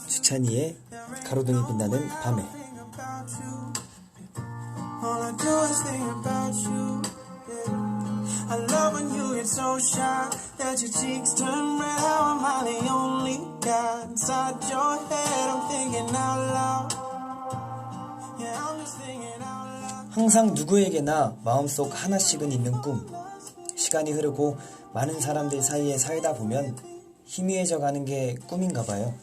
주찬이의 가로등이 빛나는 밤에. All I do is think about you. I love when you get so shy that your cheeks turn red. How am I the only guy inside your head? I'm thinking out loud. Yeah, I'm just thinking out loud. 항상 누구에게나 마음속 하나씩은 있는 꿈. 시간이 흐르고 많은 사람들 사이에 살다 보면 희미해져 가는 게 꿈인가 봐요.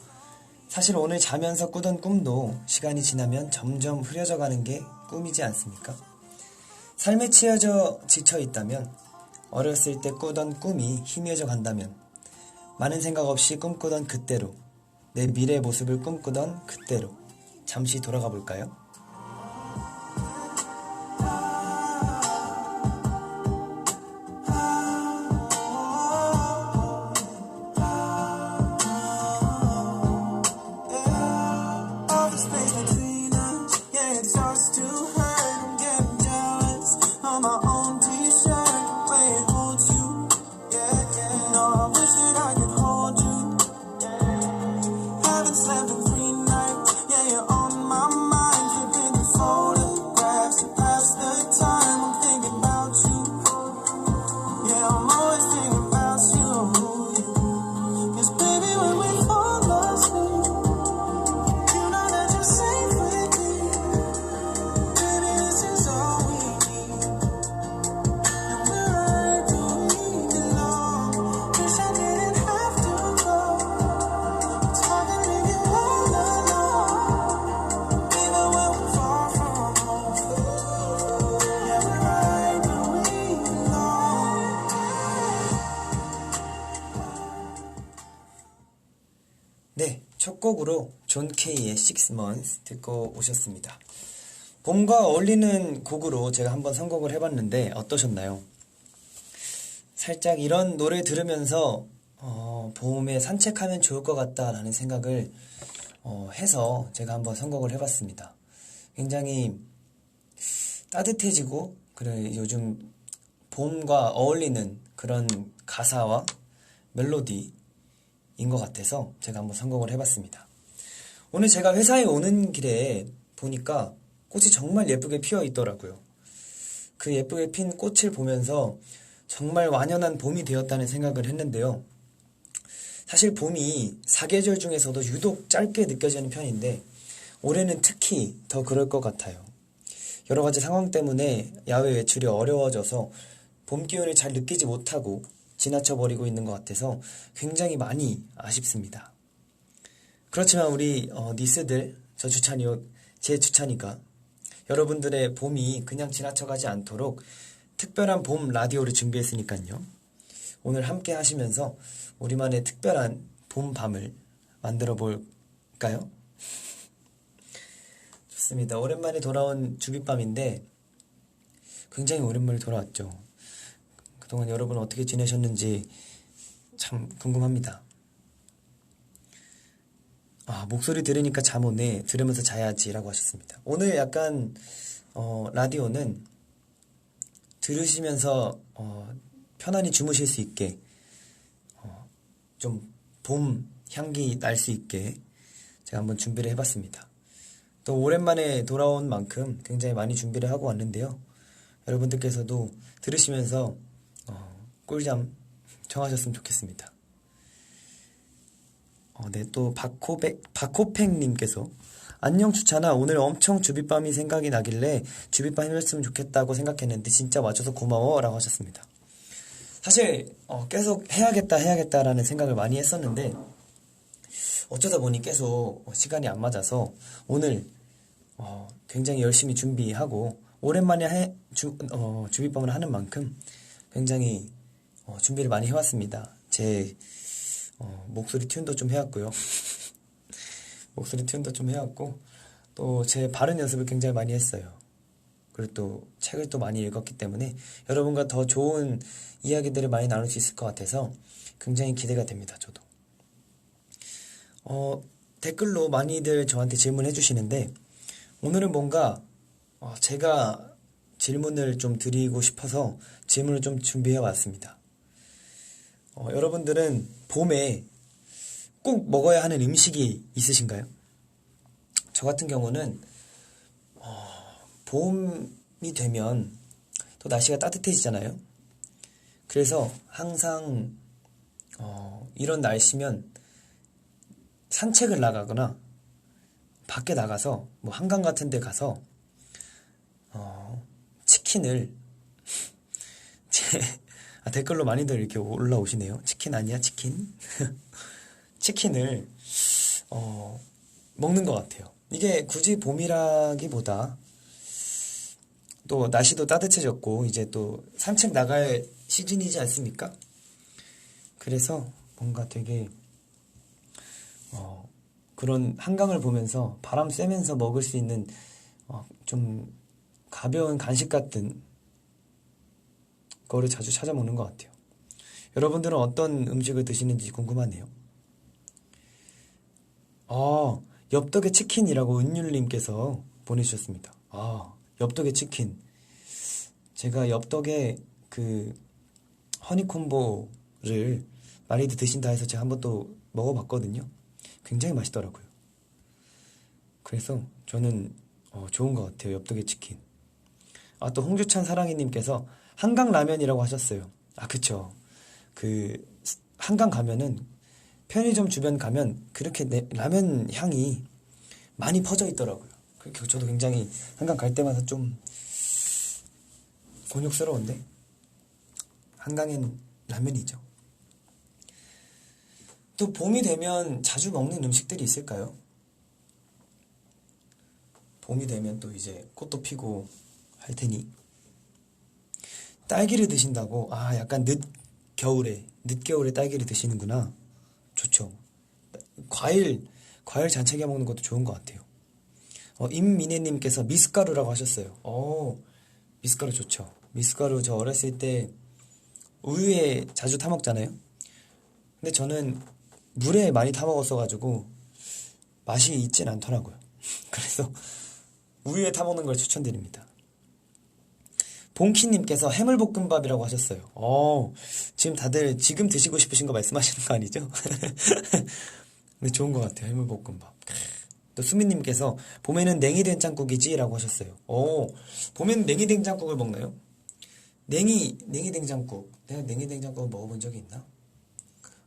사실 오늘 자면서 꾸던 꿈도 시간이 지나면 점점 흐려져 가는 게 꿈이지 않습니까? 삶에 치여져 지쳐 있다면, 어렸을 때 꾸던 꿈이 희미해져 간다면, 많은 생각 없이 꿈꾸던 그때로, 내 미래의 모습을 꿈꾸던 그때로 잠시 돌아가 볼까요? 네, 첫 곡으로 존 케이의 Six Months 듣고 오셨습니다. 봄과 어울리는 곡으로 제가 한번 선곡을 해봤는데 어떠셨나요? 살짝 이런 노래 들으면서 봄에 산책하면 좋을 것 같다라는 생각을 해서 제가 한번 선곡을 해봤습니다. 굉장히 따뜻해지고 그래 요즘 봄과 어울리는 그런 가사와 멜로디 인 것 같아서 제가 한번 선곡을 해봤습니다. 오늘 제가 회사에 오는 길에 보니까 꽃이 정말 예쁘게 피어 있더라고요. 그 예쁘게 핀 꽃을 보면서 정말 완연한 봄이 되었다는 생각을 했는데요. 사실 봄이 사계절 중에서도 유독 짧게 느껴지는 편인데 올해는 특히 더 그럴 것 같아요. 여러 가지 상황 때문에 야외 외출이 어려워져서 봄 기운을 잘 느끼지 못하고 지나쳐버리고 있는 것 같아서 굉장히 많이 아쉽습니다. 그렇지만 우리 니스들, 제 주찬이가 여러분들의 봄이 그냥 지나쳐가지 않도록 특별한 봄 라디오를 준비했으니까요. 오늘 함께 하시면서 우리만의 특별한 봄 밤을 만들어 볼까요? 좋습니다. 오랜만에 돌아온 주빗밤인데 굉장히 오랜만에 돌아왔죠. 그동안 여러분 어떻게 지내셨는지 참 궁금합니다. 목소리 들으니까 잠 오네. 들으면서 자야지 라고 하셨습니다. 오늘 약간 라디오는 들으시면서 편안히 주무실 수 있게 좀 봄 향기 날 수 있게 제가 한번 준비를 해봤습니다. 또 오랜만에 돌아온 만큼 굉장히 많이 준비를 하고 왔는데요. 여러분들께서도 들으시면서 꿀잠 청하셨으면 좋겠습니다. 네, 또 박호팽님께서 안녕 주찬아, 오늘 엄청 주빗밤이 생각이 나길래 주빗밤 해줬으면 좋겠다고 생각했는데 진짜 와줘서 고마워 라고 하셨습니다. 사실 계속 해야겠다라는 생각을 많이 했었는데 어쩌다 보니 계속 시간이 안 맞아서 오늘 굉장히 열심히 준비하고 오랜만에 주빗밤을 하는 만큼 굉장히 준비를 많이 해왔습니다. 제 목소리 튠도 좀 해왔고요. 목소리 튠도 좀 해왔고 또 제 발음 연습을 굉장히 많이 했어요. 그리고 또 책을 또 많이 읽었기 때문에 여러분과 더 좋은 이야기들을 많이 나눌 수 있을 것 같아서 굉장히 기대가 됩니다. 저도 댓글로 많이들 저한테 질문해 주시는데 오늘은 뭔가 제가 질문을 좀 드리고 싶어서 질문을 좀 준비해 왔습니다. 여러분들은 봄에 꼭 먹어야 하는 음식이 있으신가요? 저 같은 경우는 봄이 되면 또 날씨가 따뜻해지잖아요. 그래서 항상 이런 날씨면 산책을 나가거나 밖에 나가서 뭐 한강 같은 데 가서 치킨을 댓글로 많이들 이렇게 올라오시네요. 치킨 아니야 치킨? 치킨을 먹는 것 같아요. 이게 굳이 봄이라기보다 또 날씨도 따뜻해졌고 이제 또 산책 나갈 시즌이지 않습니까? 그래서 뭔가 되게 그런 한강을 보면서 바람 쐬면서 먹을 수 있는 좀 가벼운 간식 같은 거를 자주 찾아 먹는 것 같아요. 여러분들은 어떤 음식을 드시는지 궁금하네요. 엽떡의 치킨이라고 은율님께서 보내주셨습니다. 엽떡의 치킨. 제가 엽떡에 그 허니콤보를 많이들 드신다 해서 제가 한번 또 먹어봤거든요. 굉장히 맛있더라고요. 그래서 저는 좋은 것 같아요. 엽떡의 치킨. 또 홍주찬 사랑이님께서 한강라면이라고 하셨어요. 그쵸. 그 한강 가면은 편의점 주변 가면 그렇게 라면 향이 많이 퍼져 있더라고요. 그래서 저도 굉장히 한강 갈 때마다 좀 곤욕스러운데 한강엔 라면이죠. 또 봄이 되면 자주 먹는 음식들이 있을까요? 봄이 되면 또 이제 꽃도 피고 할 테니 딸기를 드신다고 약간 늦겨울에 딸기를 드시는구나. 좋죠. 과일 잔뜩 먹는 것도 좋은 것 같아요. 임민혜님께서 미숫가루라고 하셨어요. 미숫가루 좋죠. 미숫가루 저 어렸을 때 우유에 자주 타 먹잖아요. 근데 저는 물에 많이 타 먹었어가지고 맛이 있진 않더라고요. 그래서 우유에 타 먹는 걸 추천드립니다. 봉키님께서 해물볶음밥이라고 하셨어요. 지금 다들 지금 드시고 싶으신 거 말씀하시는 거 아니죠? 근데 좋은 것 같아요. 해물볶음밥. 또 수민님께서 봄에는 냉이 된장국이지 라고 하셨어요. 봄에는 냉이 된장국을 먹나요? 냉이 된장국. 내가 냉이 된장국을 먹어본 적이 있나?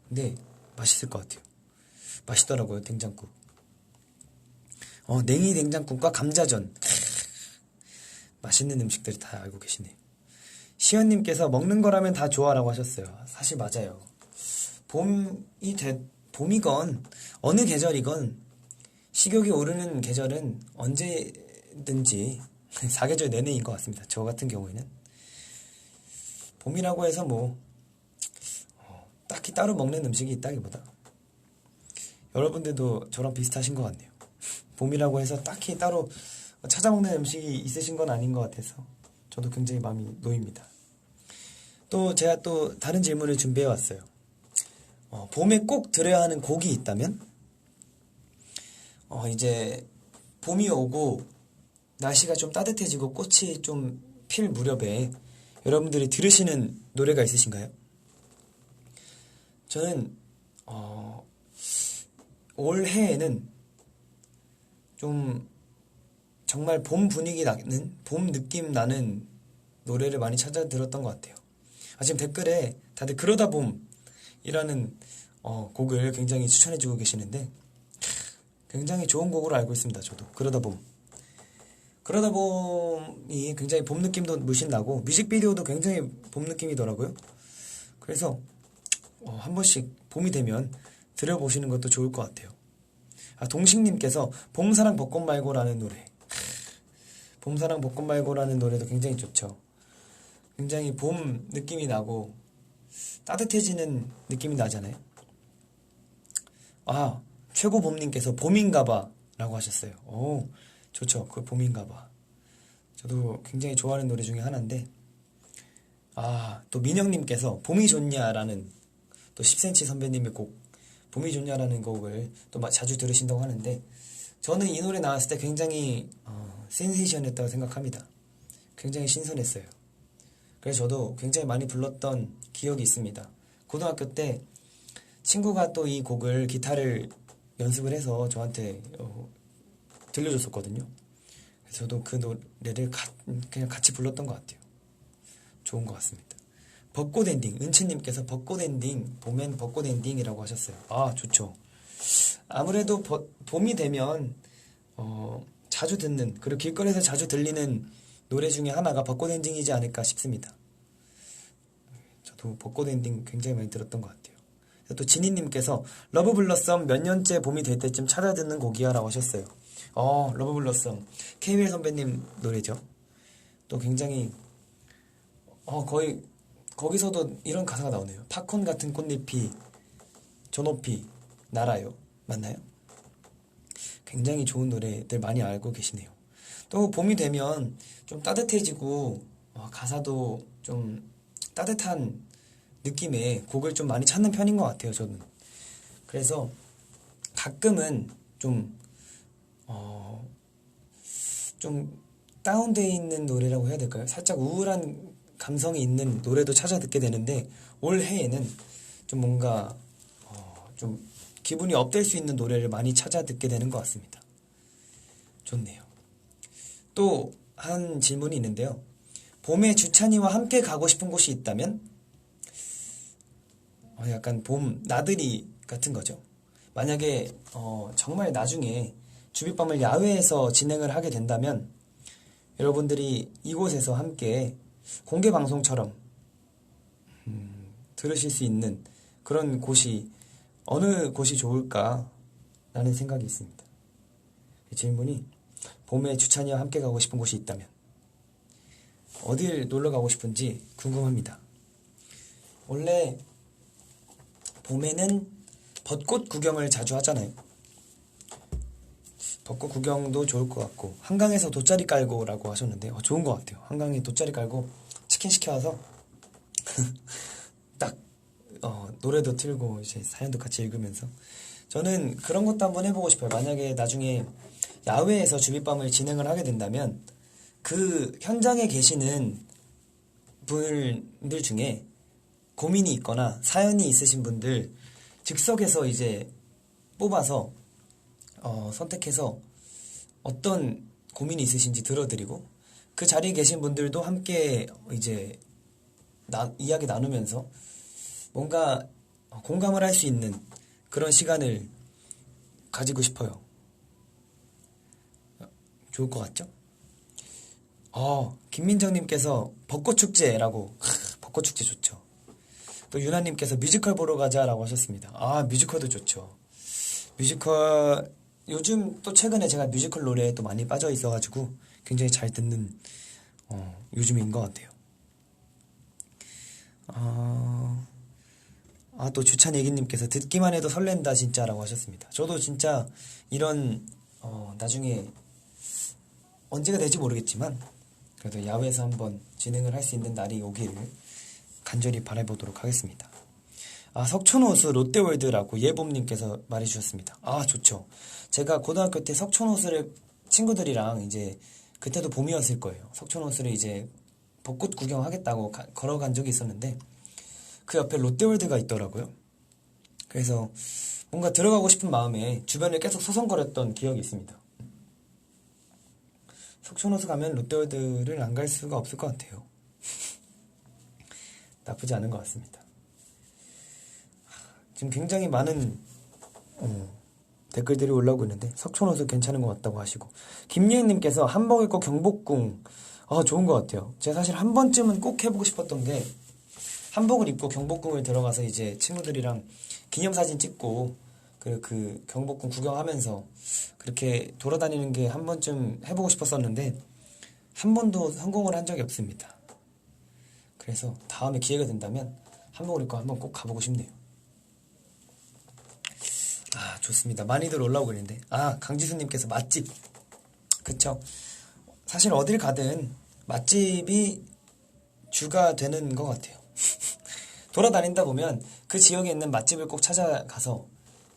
근데 맛있을 것 같아요. 맛있더라고요. 된장국. 냉이 된장국과 감자전. 맛있는 음식들이 다 알고 계시네요. 시연님께서 먹는 거라면 다 좋아라고 하셨어요. 사실 맞아요. 봄이건 어느 계절이건 식욕이 오르는 계절은 언제든지 사계절 내내인 것 같습니다. 저 같은 경우에는 봄이라고 해서 딱히 따로 먹는 음식이 있다기보다 여러분들도 저랑 비슷하신 것 같네요. 봄이라고 해서 딱히 따로 찾아 먹는 음식이 있으신 건 아닌 것 같아서 저도 굉장히 마음이 놓입니다. 또 제가 또 다른 질문을 준비해 왔어요. 봄에 꼭 들어야 하는 곡이 있다면? 이제 봄이 오고 날씨가 좀 따뜻해지고 꽃이 좀 필 무렵에 여러분들이 들으시는 노래가 있으신가요? 저는 올해에는 좀 정말 봄 분위기 나는, 봄 느낌 나는 노래를 많이 찾아 들었던 것 같아요. 지금 댓글에 다들 그러다 봄이라는 곡을 굉장히 추천해주고 계시는데 굉장히 좋은 곡으로 알고 있습니다. 저도 그러다 봄이 굉장히 봄 느낌도 물씬 나고 뮤직비디오도 굉장히 봄 느낌이더라고요. 그래서 한 번씩 봄이 되면 들어보시는 것도 좋을 것 같아요. 동식님께서 봄사랑 벚꽃 말고라는 노래. 봄사랑 벚꽃 말고라는 노래도 굉장히 좋죠. 굉장히 봄 느낌이 나고 따뜻해지는 느낌이 나잖아요. 최고봄님께서 봄인가봐 라고 하셨어요. 좋죠. 그 봄인가봐. 저도 굉장히 좋아하는 노래 중에 하나인데 또 민영님께서 봄이 좋냐라는 또 10cm 선배님의 곡 봄이 좋냐라는 곡을 또 자주 들으신다고 하는데 저는 이 노래 나왔을 때 굉장히 센세이션했다고 생각합니다. 굉장히 신선했어요. 그래서 저도 굉장히 많이 불렀던 기억이 있습니다. 고등학교 때 친구가 또 이 곡을 기타를 연습을 해서 저한테 들려줬었거든요. 그래서 저도 그 노래를 그냥 같이 불렀던 것 같아요. 좋은 것 같습니다. 벚꽃 엔딩, 은채님께서 벚꽃 엔딩, 봄엔 벚꽃 엔딩이라고 하셨어요. 아, 좋죠. 아무래도 봄이 되면 자주 듣는, 그리고 길거리에서 자주 들리는 노래 중에 하나가 벚꽃 엔딩이지 않을까 싶습니다. 저도 벚꽃 엔딩 굉장히 많이 들었던 것 같아요. 또 지니님께서 러브 블러썸 몇 년째 봄이 될 때쯤 찾아 듣는 곡이야 라고 하셨어요. 러브 블러썸 KBL 선배님 노래죠. 또 굉장히 거의 거기서도 이런 가사가 나오네요. 팝콘 같은 꽃잎이 저 높이 날아요. 맞나요? 굉장히 좋은 노래들 많이 알고 계시네요. 또 봄이 되면 좀 따뜻해지고 가사도 좀 따뜻한 느낌의 곡을 좀 많이 찾는 편인 것 같아요. 저는. 그래서 가끔은 좀 다운되어 있는 노래라고 해야 될까요? 살짝 우울한 감성이 있는 노래도 찾아 듣게 되는데 올해에는 좀 뭔가 좀 기분이 업될 수 있는 노래를 많이 찾아 듣게 되는 것 같습니다. 좋네요. 또 한 질문이 있는데요. 봄에 주찬이와 함께 가고 싶은 곳이 있다면? 약간 봄 나들이 같은 거죠. 만약에 정말 나중에 주빗밤을 야외에서 진행을 하게 된다면 여러분들이 이곳에서 함께 공개 방송처럼 들으실 수 있는 그런 곳이 어느 곳이 좋을까라는 생각이 있습니다. 이 질문이 봄에 주찬이와 함께 가고 싶은 곳이 있다면 어딜 놀러 가고 싶은지 궁금합니다. 원래 봄에는 벚꽃 구경을 자주 하잖아요. 벚꽃 구경도 좋을 것 같고 한강에서 돗자리 깔고 라고 하셨는데 좋은 것 같아요. 한강에 돗자리 깔고 치킨 시켜와서 딱 노래도 틀고 이제 사연도 같이 읽으면서 저는 그런 것도 한번 해보고 싶어요. 만약에 나중에 야외에서 주빗밤을 진행을 하게 된다면 그 현장에 계시는 분들 중에 고민이 있거나 사연이 있으신 분들 즉석에서 이제 뽑아서 선택해서 어떤 고민이 있으신지 들어드리고 그 자리에 계신 분들도 함께 이제 이야기 나누면서 뭔가 공감을 할 수 있는 그런 시간을 가지고 싶어요. 좋을 것 같죠? 김민정님께서 벚꽃축제라고 벚꽃축제 좋죠. 또 유나님께서 뮤지컬 보러 가자라고 하셨습니다. 뮤지컬도 좋죠. 뮤지컬 요즘 또 최근에 제가 뮤지컬 노래에 또 많이 빠져 있어가지고 굉장히 잘 듣는 요즘인 것 같아요. 또 주찬예기님께서 듣기만 해도 설렌다 진짜라고 하셨습니다. 저도 진짜 이런 나중에 언제가 될지 모르겠지만 그래도 야외에서 한번 진행을 할 수 있는 날이 오기를 간절히 바라보도록 하겠습니다. 석촌호수 롯데월드라고 예봄님께서 말해주셨습니다. 좋죠. 제가 고등학교 때 석촌호수를 친구들이랑 이제 그때도 봄이었을 거예요. 석촌호수를 이제 벚꽃 구경하겠다고 걸어간 적이 있었는데 그 옆에 롯데월드가 있더라고요. 그래서 뭔가 들어가고 싶은 마음에 주변을 계속 소송거렸던 기억이 있습니다. 석촌호수 가면 롯데월드를 안 갈 수가 없을 것 같아요. 나쁘지 않은 것 같습니다. 지금 굉장히 많은 댓글들이 올라오고 있는데 석촌호수 괜찮은 것 같다고 하시고 김예은님께서 한복 입고 경복궁 좋은 것 같아요. 제가 사실 한 번쯤은 꼭 해보고 싶었던 게 한복을 입고 경복궁을 들어가서 이제 친구들이랑 기념사진 찍고 그 경복궁 구경하면서 그렇게 돌아다니는 게 한 번쯤 해보고 싶었었는데 한 번도 성공을 한 적이 없습니다. 그래서 다음에 기회가 된다면 한복을 입고 한번 꼭 가보고 싶네요. 좋습니다. 많이들 올라오고 있는데 강지수님께서 맛집 그쵸. 사실 어딜 가든 맛집이 주가 되는 것 같아요. 돌아다닌다 보면 그 지역에 있는 맛집을 꼭 찾아가서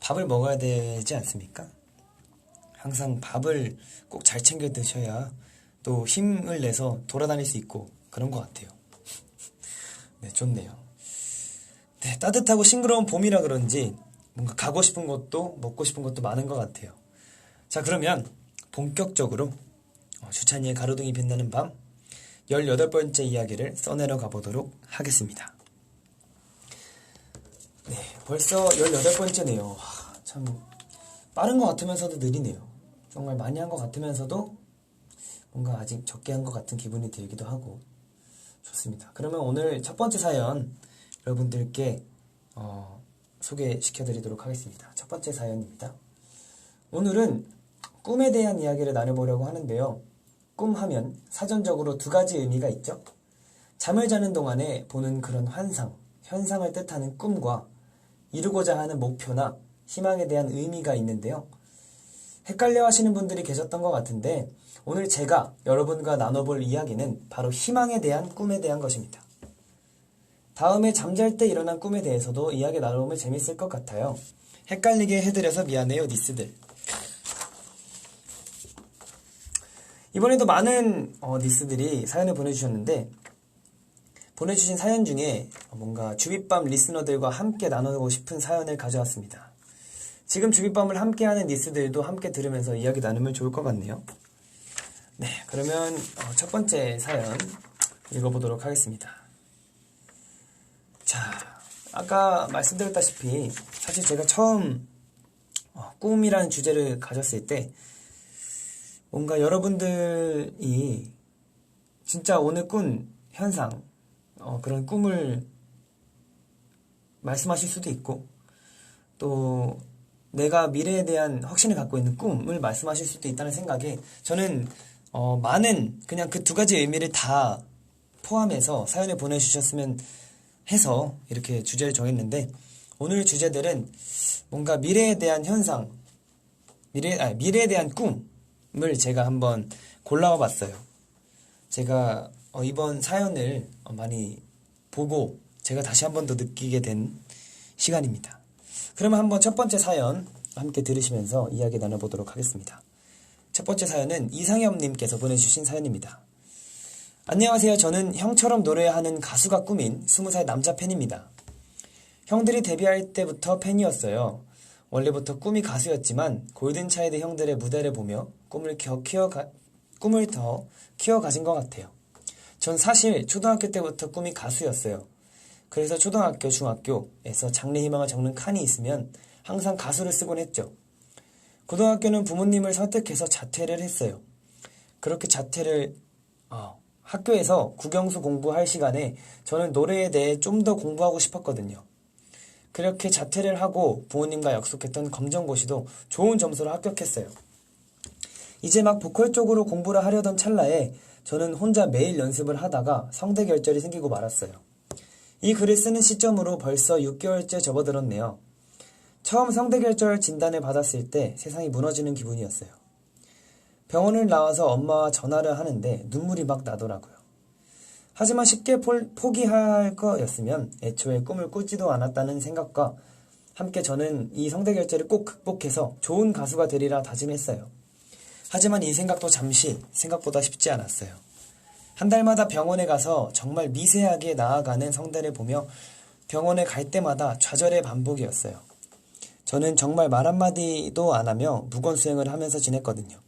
밥을 먹어야 되지 않습니까? 항상 밥을 꼭 잘 챙겨 드셔야 또 힘을 내서 돌아다닐 수 있고 그런 것 같아요. 네, 좋네요. 네, 따뜻하고 싱그러운 봄이라 그런지 뭔가 가고 싶은 곳도 먹고 싶은 것도 많은 것 같아요. 자, 그러면 본격적으로 주찬이의 가로등이 빛나는 밤 18번째 이야기를 써내려 가보도록 하겠습니다. 네, 벌써 18번째네요. 참 빠른 것 같으면서도 느리네요. 정말 많이 한 것 같으면서도 뭔가 아직 적게 한 것 같은 기분이 들기도 하고 좋습니다. 그러면 오늘 첫 번째 사연 여러분들께 소개시켜드리도록 하겠습니다. 첫 번째 사연입니다. 오늘은 꿈에 대한 이야기를 나눠보려고 하는데요. 꿈 하면 사전적으로 두 가지 의미가 있죠. 잠을 자는 동안에 보는 그런 환상, 현상을 뜻하는 꿈과 이루고자 하는 목표나 희망에 대한 의미가 있는데요. 헷갈려 하시는 분들이 계셨던 것 같은데 오늘 제가 여러분과 나눠볼 이야기는 바로 희망에 대한 꿈에 대한 것입니다. 다음에 잠잘 때 일어난 꿈에 대해서도 이야기 나눠보면 재밌을 것 같아요. 헷갈리게 해드려서 미안해요, 니스들. 이번에도 많은 니스들이 사연을 보내주셨는데 보내주신 사연 중에 뭔가 주빗밤 리스너들과 함께 나누고 싶은 사연을 가져왔습니다. 지금 주빗밤을 함께하는 니스들도 함께 들으면서 이야기 나누면 좋을 것 같네요. 네, 그러면 첫 번째 사연 읽어보도록 하겠습니다. 자, 아까 말씀드렸다시피 사실 제가 처음 꿈이라는 주제를 가졌을 때 뭔가 여러분들이 진짜 오늘 꾼 현상, 그런 꿈을 말씀하실 수도 있고 또 내가 미래에 대한 확신을 갖고 있는 꿈을 말씀하실 수도 있다는 생각에 저는 많은 그냥 그 두 가지 의미를 다 포함해서 사연을 보내주셨으면 해서 이렇게 주제를 정했는데 오늘 주제들은 뭔가 미래에 대한 현상, 미래에 대한 꿈을 제가 한번 골라와 봤어요. 제가 이번 사연을 많이 보고 제가 다시 한 번 더 느끼게 된 시간입니다. 그러면 한번 첫 번째 사연 함께 들으시면서 이야기 나눠보도록 하겠습니다. 첫 번째 사연은 이상엽님께서 보내주신 사연입니다. 안녕하세요. 저는 형처럼 노래하는 가수가 꿈인 20살 남자 팬입니다. 형들이 데뷔할 때부터 팬이었어요. 원래부터 꿈이 가수였지만 골든차일드 형들의 무대를 보며 꿈을 더 키워가진 것 같아요. 전 사실 초등학교 때부터 꿈이 가수였어요. 그래서 초등학교, 중학교에서 장래희망을 적는 칸이 있으면 항상 가수를 쓰곤 했죠. 고등학교는 부모님을 설득해서 자퇴를 했어요. 그렇게 자퇴를 학교에서 국영수 공부할 시간에 저는 노래에 대해 좀 더 공부하고 싶었거든요. 그렇게 자퇴를 하고 부모님과 약속했던 검정고시도 좋은 점수로 합격했어요. 이제 막 보컬 쪽으로 공부를 하려던 찰나에 저는 혼자 매일 연습을 하다가 성대결절이 생기고 말았어요. 이 글을 쓰는 시점으로 벌써 6개월째 접어들었네요. 처음 성대결절 진단을 받았을 때 세상이 무너지는 기분이었어요. 병원을 나와서 엄마와 전화를 하는데 눈물이 막 나더라고요. 하지만 쉽게 포기할 거였으면 애초에 꿈을 꾸지도 않았다는 생각과 함께 저는 이 성대결절을 꼭 극복해서 좋은 가수가 되리라 다짐했어요. 하지만 이 생각도 잠시 생각보다 쉽지 않았어요. 한 달마다 병원에 가서 정말 미세하게 나아가는 성대를 보며 병원에 갈 때마다 좌절의 반복이었어요. 저는 정말 말 한마디도 안 하며 무건수행을 하면서 지냈거든요.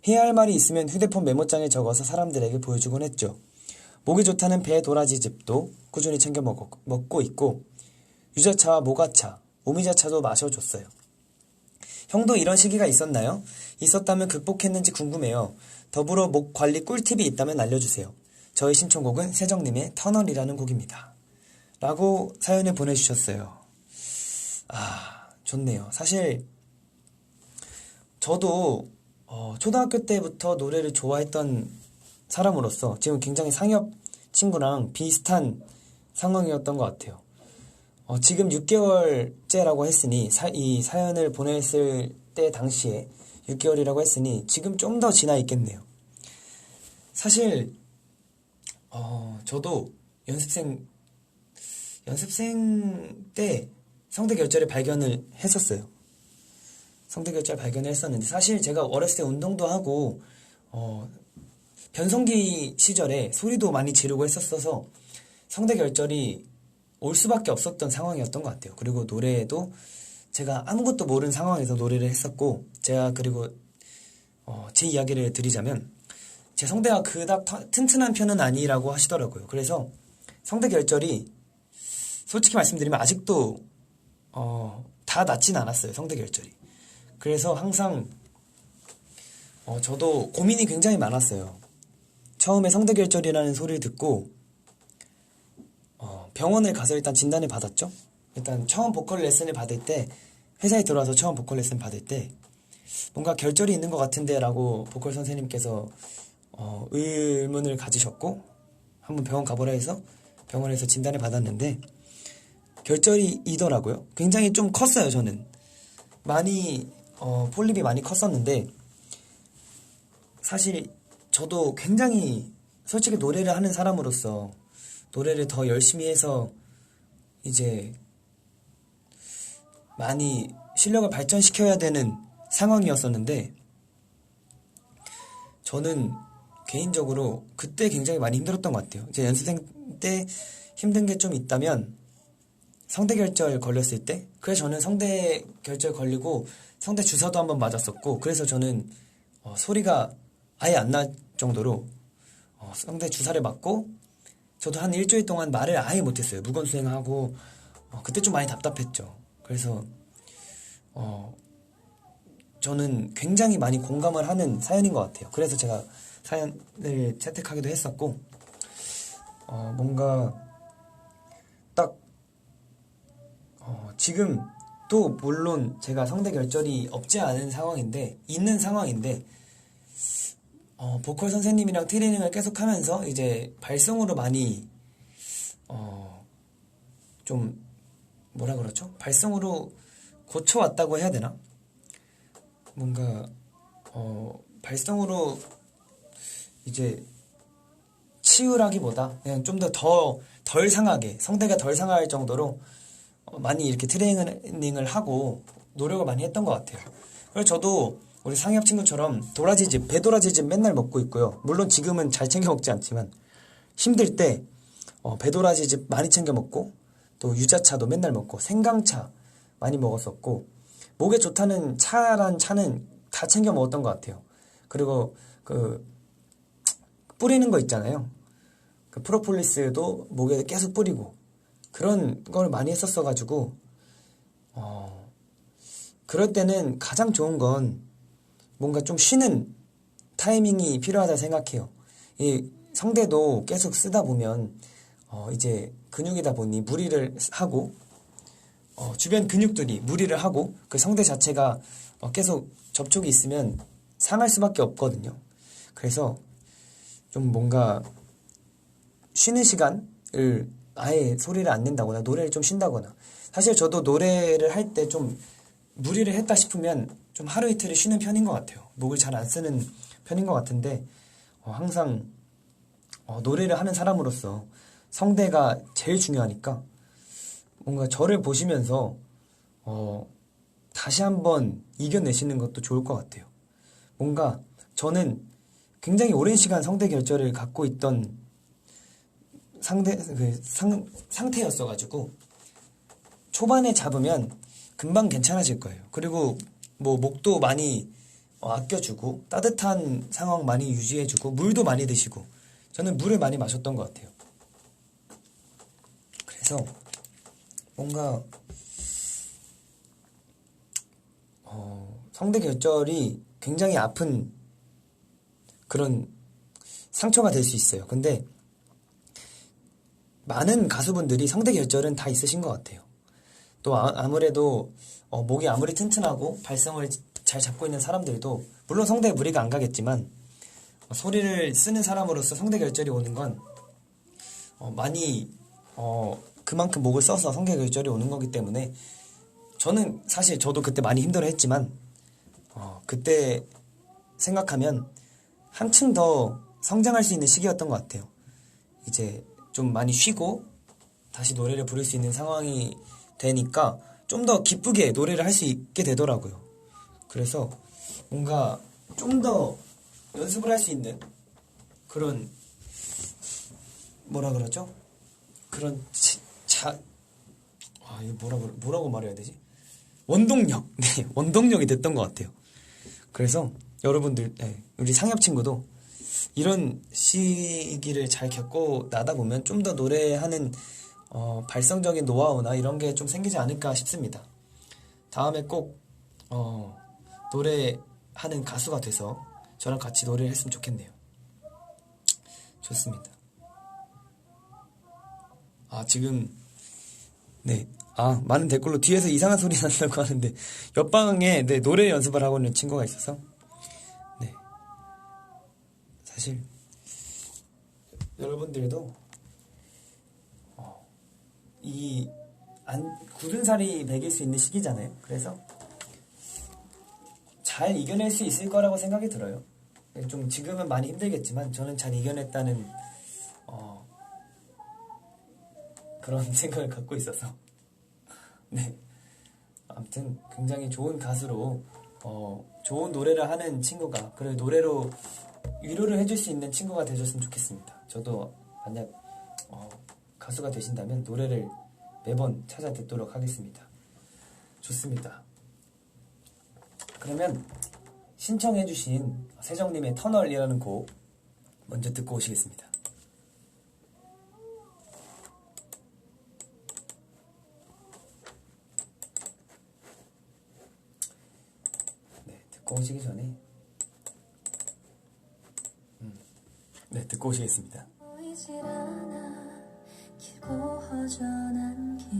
해야 할 말이 있으면 휴대폰 메모장에 적어서 사람들에게 보여주곤 했죠. 목이 좋다는 배 도라지즙도 꾸준히 챙겨 먹고 있고 유자차와 모가차, 오미자차도 마셔줬어요. 형도 이런 시기가 있었나요? 있었다면 극복했는지 궁금해요. 더불어 목 관리 꿀팁이 있다면 알려주세요. 저의 신청곡은 세정님의 터널이라는 곡입니다. 라고 사연을 보내주셨어요. 좋네요. 사실 저도 초등학교 때부터 노래를 좋아했던 사람으로서 지금 굉장히 상엽 친구랑 비슷한 상황이었던 것 같아요. 지금 6개월째라고 했으니 이 사연을 보냈을 때 당시에 6개월이라고 했으니 지금 좀 더 지나 있겠네요. 사실 저도 연습생 때 성대결절을 발견을 했었어요. 성대결절 발견을 했었는데 사실 제가 어렸을 때 운동도 하고 변성기 시절에 소리도 많이 지르고 했었어서 성대결절이 올 수밖에 없었던 상황이었던 것 같아요. 그리고 노래도 제가 아무것도 모르는 상황에서 노래를 했었고, 제가 그리고 제 이야기를 드리자면 제 성대가 그닥 튼튼한 편은 아니라고 하시더라고요. 그래서 성대 결절이 솔직히 말씀드리면 아직도 다 낫진 않았어요. 성대 결절이. 그래서 항상 저도 고민이 굉장히 많았어요. 처음에 성대 결절이라는 소리를 듣고 병원을 가서 일단 진단을 받았죠. 일단 처음 보컬 레슨을 받을 때, 회사에 들어와서 처음 보컬 레슨 받을 때 뭔가 결절이 있는 것 같은데 라고 보컬 선생님께서 의문을 가지셨고, 한번 병원 가보라 해서 병원에서 진단을 받았는데 결절이더라고요. 굉장히 좀 컸어요. 저는 많이 폴립이 많이 컸었는데, 사실 저도 굉장히 솔직히 노래를 하는 사람으로서 노래를 더 열심히 해서 이제 많이 실력을 발전시켜야 되는 상황이었었는데, 저는 개인적으로 그때 굉장히 많이 힘들었던 것 같아요. 제 연습생 때 힘든 게 좀 있다면 성대 결절 걸렸을 때, 그래서 저는 성대 결절 걸리고 성대 주사도 한번 맞았었고, 그래서 저는 소리가 아예 안 날 정도로 성대 주사를 맞고, 저도 한 일주일 동안 말을 아예 못했어요. 무건수행하고 그때 좀 많이 답답했죠. 그래서 저는 굉장히 많이 공감을 하는 사연인 것 같아요. 그래서 제가 사연을 채택하기도 했었고, 뭔가 딱 지금 또 물론 제가 성대 결절이 없지 않은 상황인데, 있는 상황인데, 보컬 선생님이랑 트레이닝을 계속 하면서 이제 발성으로 많이 좀 뭐라 그러죠? 발성으로 고쳐왔다고 해야 되나? 뭔가 발성으로 이제 치유라기보다 그냥 좀 덜 상하게, 성대가 덜 상할 정도로 많이 이렇게 트레이닝을 하고 노력을 많이 했던 것 같아요. 그래서 저도 우리 상엽 친구처럼 도라지즙, 배도라지즙 맨날 먹고 있고요. 물론 지금은 잘 챙겨 먹지 않지만 힘들 때 배도라지즙 많이 챙겨 먹고, 또 유자차도 맨날 먹고, 생강차 많이 먹었었고, 목에 좋다는 차는 다 챙겨 먹었던 것 같아요. 그리고 그 뿌리는 거 있잖아요. 그 프로폴리스도 목에 계속 뿌리고, 그런 걸 많이 했었어가지고 그럴 때는 가장 좋은 건 뭔가 좀 쉬는 타이밍이 필요하다 생각해요. 이 성대도 계속 쓰다 보면 이제 근육이다 보니 무리를 하고, 주변 근육들이 무리를 하고, 그 성대 자체가 계속 접촉이 있으면 상할 수밖에 없거든요. 그래서 좀 뭔가 쉬는 시간을 아예 소리를 안 낸다거나 노래를 좀 쉰다거나, 사실 저도 노래를 할 때 좀 무리를 했다 싶으면 좀 하루 이틀을 쉬는 편인 것 같아요. 목을 잘 안 쓰는 편인 것 같은데, 항상 노래를 하는 사람으로서 성대가 제일 중요하니까 뭔가 저를 보시면서 다시 한번 이겨내시는 것도 좋을 것 같아요. 뭔가 저는 굉장히 오랜 시간 성대 결절을 갖고 있던 상태였어가지고 초반에 잡으면 금방 괜찮아질 거예요. 그리고 뭐 목도 많이 아껴주고, 따뜻한 상황 많이 유지해주고, 물도 많이 드시고, 저는 물을 많이 마셨던 것 같아요. 그래서 뭔가 성대 결절이 굉장히 아픈 그런 상처가 될 수 있어요. 근데 많은 가수분들이 성대 결절은 다 있으신 것 같아요. 또 아무래도 목이 아무리 튼튼하고 발성을 잘 잡고 있는 사람들도 물론 성대에 무리가 안 가겠지만, 소리를 쓰는 사람으로서 성대 결절이 오는 건 많이 그만큼 목을 써서 성대 결절이 오는 거기 때문에, 저는 사실 저도 그때 많이 힘들어 했지만 그때 생각하면 한층 더 성장할 수 있는 시기였던 것 같아요. 이제 좀 많이 쉬고 다시 노래를 부를 수 있는 상황이 되니까 좀 더 기쁘게 노래를 할 수 있게 되더라고요. 그래서 뭔가 좀 더 연습을 할 수 있는 그런, 뭐라 그러죠? 그런 이거 뭐라고 말해야 되지? 원동력. 네, 원동력이 됐던 것 같아요. 그래서 여러분들, 우리 상엽 친구도 이런 시기를 잘 겪고 나다 보면 좀 더 노래하는 발성적인 노하우나 이런 게 좀 생기지 않을까 싶습니다. 다음에 꼭 노래하는 가수가 돼서 저랑 같이 노래를 했으면 좋겠네요. 좋습니다. 지금 많은 댓글로 뒤에서 이상한 소리 난다고 하는데 옆방에 노래 연습을 하고 있는 친구가 있어서 사실 여러분들도 굳은 살이 배길 수 있는 시기잖아요. 그래서 잘 이겨낼 수 있을 거라고 생각이 들어요. 좀 지금은 많이 힘들겠지만 저는 잘 이겨냈다는 그런 생각을 갖고 있어서 아무튼 굉장히 좋은 가수로 좋은 노래를 하는 친구가, 그리고 노래로 위로를 해줄 수 있는 친구가 되셨으면 좋겠습니다. 저도 만약 가수가 되신다면 노래를 매번 찾아 듣도록 하겠습니다. 좋습니다. 그러면 신청해주신 세정님의 터널이라는 곡 먼저 듣고 오시겠습니다. 듣고 오시기 전에 듣고 오시겠습니다. 보이질 않아 길고 허전한 길,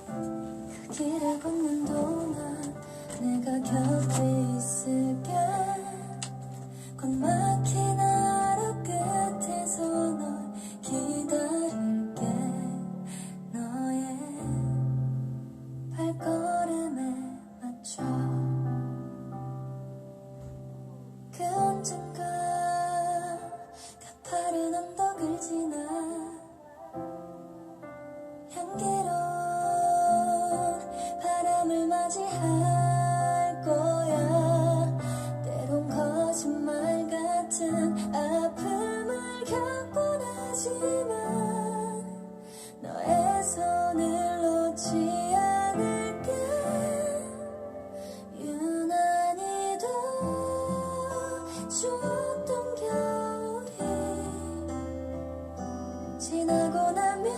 그 길을 걷는 동안 내가 곁에 있을게. 곧 막힌 하루 끝에서 널 기다릴게. 너의 발걸음에 맞춰 그 언젠가 가파른 언덕을 지나 향기로운 바람을 맞이할 거야. 때론 거짓말 같은 아픔을 겪곤 하지만 너의 손을 놓지 않을게. 유난히도 추웠던 겨울이 지나고 나면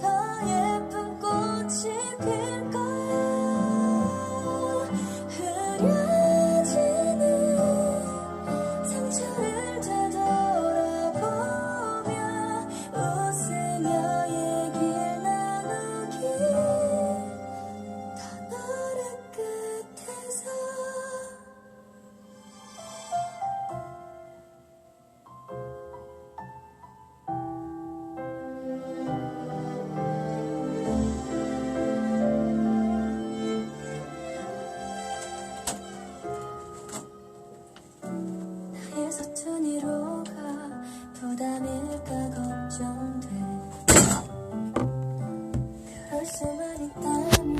더 예쁜 꽃이 필 거야. 흐려지는 상처를 되돌아보며 웃으며 얘길 나누길. 터널의 끝에서 나의 서툰 이로가 부담일까 걱정돼. 그럴 수만 있다면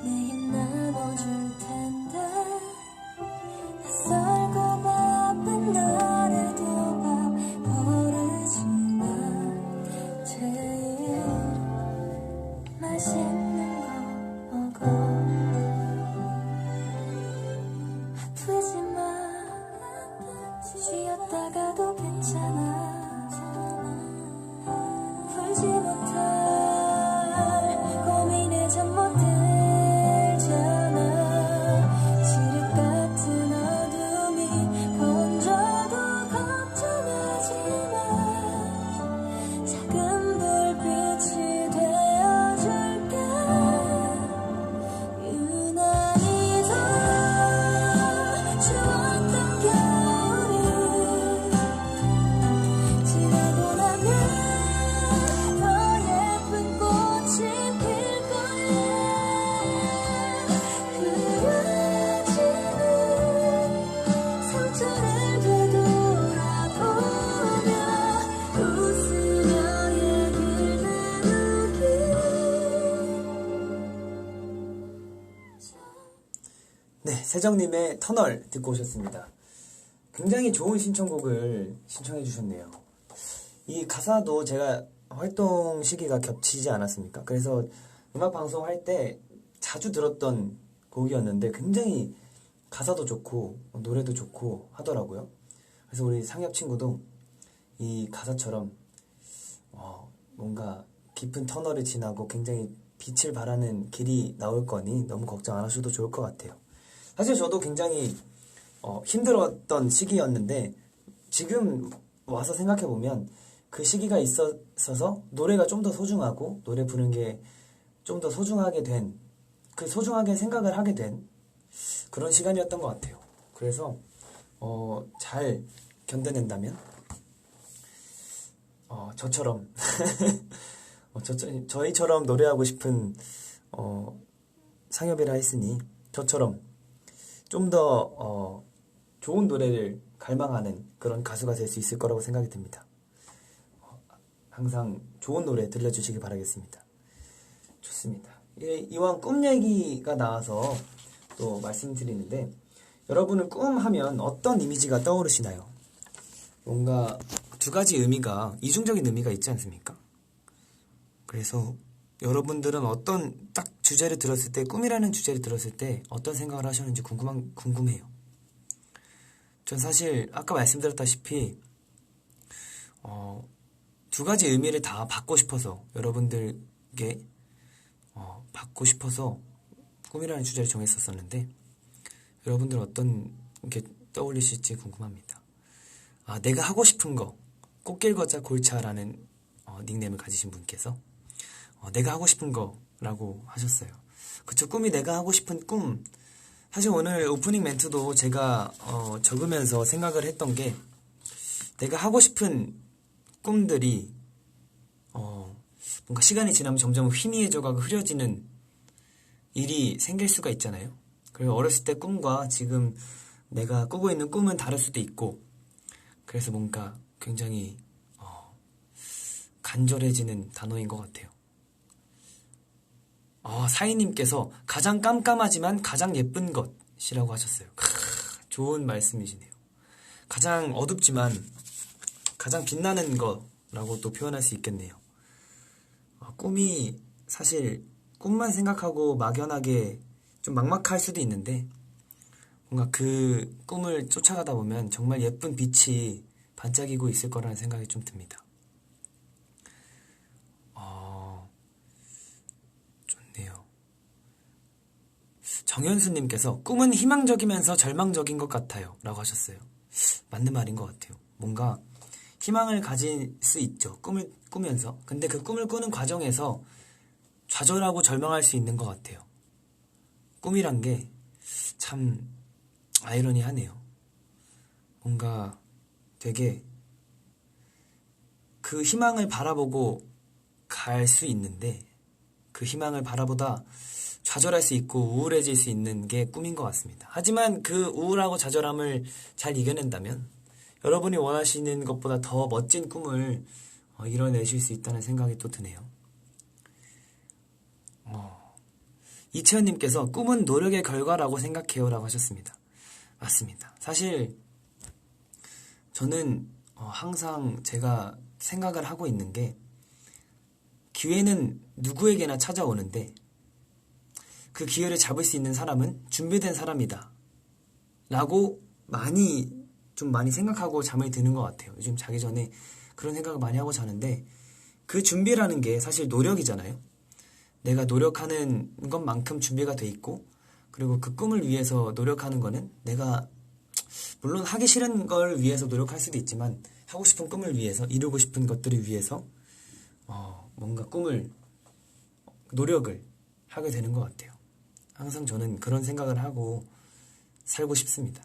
내 힘 나눠줄 텐데. 낯설고 바쁜 너를 도와 버르지만 제일 맛있는 거 먹어. 아프지만 쉬었다가도 괜찮아. 풀지 못할 고민에 잠 못 들잖아. 지륵 같은 어둠이 번져도 걱정하지마. 작은 불빛이 되어줄게. 유난히도 추웠던 겨울이 지나고 나면 더 예쁜 꽃이 필 거야. 흐려지는 상처를 되돌아보며 웃으며 얘길 나누길. 세정님의 터널 듣고 오셨습니다. 굉장히 좋은 신청곡을 신청해 주셨네요. 이 가사도 제가 활동 시기가 겹치지 않았습니까? 그래서 음악 방송할 때 자주 들었던 곡이었는데 굉장히 가사도 좋고 노래도 좋고 하더라고요. 그래서 우리 상엽 친구도 이 가사처럼 뭔가 깊은 터널을 지나고 굉장히 빛을 발하는 길이 나올 거니 너무 걱정 안 하셔도 좋을 것 같아요. 사실 저도 굉장히 힘들었던 시기였는데 지금 와서 생각해보면 그 시기가 있어서 노래가 좀 더 소중하고 노래 부르는 게 좀 더 소중하게 된, 그 소중하게 생각을 하게 된 그런 시간이었던 것 같아요. 그래서 잘 견뎌낸다면 저처럼 저희처럼 노래하고 싶은 상엽이라 했으니 저처럼 좀 더 좋은 노래를 갈망하는 그런 가수가 될 수 있을 거라고 생각이 듭니다. 항상 좋은 노래 들려주시기 바라겠습니다. 좋습니다. 이왕 꿈 얘기가 나와서 또 말씀드리는데 여러분은 꿈 하면 어떤 이미지가 떠오르시나요? 뭔가 두 가지 의미가, 이중적인 의미가 있지 않습니까? 그래서 여러분들은 어떤 딱 주제를 들었을 때, 꿈이라는 주제를 들었을 때 어떤 생각을 하셨는지 궁금해요. 전 사실 아까 말씀드렸다시피 두 가지 의미를 다 받고 싶어서 여러분들께 받고 싶어서 꿈이라는 주제를 정했었었는데 여러분들 어떤 게 떠올리실지 궁금합니다. 내가 하고 싶은 거 꽃길 걷자 골차라는 닉네임을 가지신 분께서 내가 하고 싶은 거라고 하셨어요. 그쵸, 꿈이 내가 하고 싶은 꿈. 사실 오늘 오프닝 멘트도 제가 적으면서 생각을 했던 게 내가 하고 싶은 꿈들이 뭔가 시간이 지나면 점점 희미해져가고 흐려지는 일이 생길 수가 있잖아요. 그리고 어렸을 때 꿈과 지금 내가 꾸고 있는 꿈은 다를 수도 있고 그래서 뭔가 굉장히 간절해지는 단어인 것 같아요. 사인님께서 가장 깜깜하지만 가장 예쁜 것이라고 하셨어요. 좋은 말씀이시네요. 가장 어둡지만 가장 빛나는 거라고 또 표현할 수 있겠네요. 꿈이 사실 꿈만 생각하고 막연하게 좀 막막할 수도 있는데 뭔가 그 꿈을 쫓아가다 보면 정말 예쁜 빛이 반짝이고 있을 거라는 생각이 좀 듭니다. 좋네요. 정현수님께서 꿈은 희망적이면서 절망적인 것 같아요 라고 하셨어요. 맞는 말인 것 같아요. 뭔가 희망을 가질 수 있죠. 꿈을 꾸면서. 근데 그 꿈을 꾸는 과정에서 좌절하고 절망할 수 있는 것 같아요. 꿈이란 게 참 아이러니하네요. 뭔가 되게 그 희망을 바라보고 갈 수 있는데 그 희망을 바라보다 좌절할 수 있고 우울해질 수 있는 게 꿈인 것 같습니다. 하지만 그 우울하고 좌절함을 잘 이겨낸다면 여러분이 원하시는 것보다 더 멋진 꿈을 이뤄내실 수 있다는 생각이 또 드네요. 이채연님께서 꿈은 노력의 결과라고 생각해요 라고 하셨습니다. 맞습니다. 사실 저는 항상 제가 생각을 하고 있는 게 기회는 누구에게나 찾아오는데 그 기회를 잡을 수 있는 사람은 준비된 사람이다 라고 많이 생각하고 잠을 드는 것 같아요. 요즘 자기 전에 그런 생각을 많이 하고 자는데 그 준비라는 게 사실 노력이잖아요. 내가 노력하는 것만큼 준비가 돼 있고 그리고 그 꿈을 위해서 노력하는 거는 내가 물론 하기 싫은 걸 위해서 노력할 수도 있지만 하고 싶은 꿈을 위해서 이루고 싶은 것들을 위해서 뭔가 노력을 하게 되는 것 같아요. 항상 저는 그런 생각을 하고 살고 싶습니다.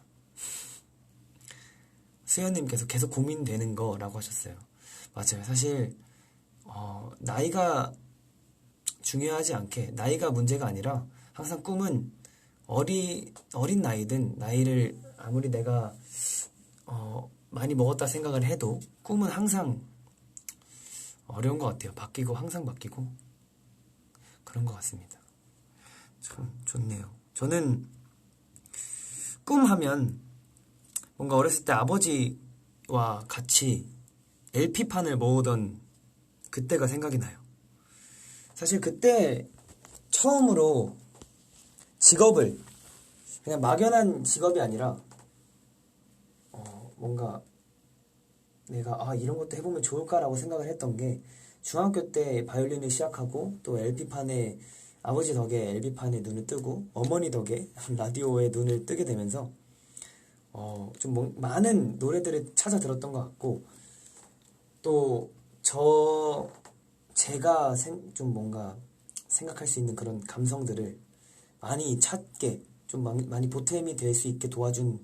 수연님께서 계속 고민되는 거라고 하셨어요. 맞아요. 사실 나이가 중요하지 않게 나이가 문제가 아니라 항상 꿈은 어린 나이든 나이를 아무리 내가 많이 먹었다 생각을 해도 꿈은 항상 어려운 것 같아요. 바뀌고 항상 바뀌고 그런 것 같습니다. 참 좋네요. 저는 꿈하면 뭔가 어렸을 때 아버지와 같이 LP판을 모으던 그때가 생각이 나요. 사실 그때 처음으로 직업을 그냥 막연한 직업이 아니라 뭔가 내가 이런 것도 해보면 좋을까라고 생각을 했던 게 중학교 때 바이올린을 시작하고 또 LP판에 아버지 덕에 LP판에 눈을 뜨고 어머니 덕에 라디오에 눈을 뜨게 되면서 좀 많은 노래들을 찾아 들었던 것 같고 또 제가 좀 뭔가 생각할 수 있는 그런 감성들을 많이 찾게 좀 많이 보탬이 될 수 있게 도와준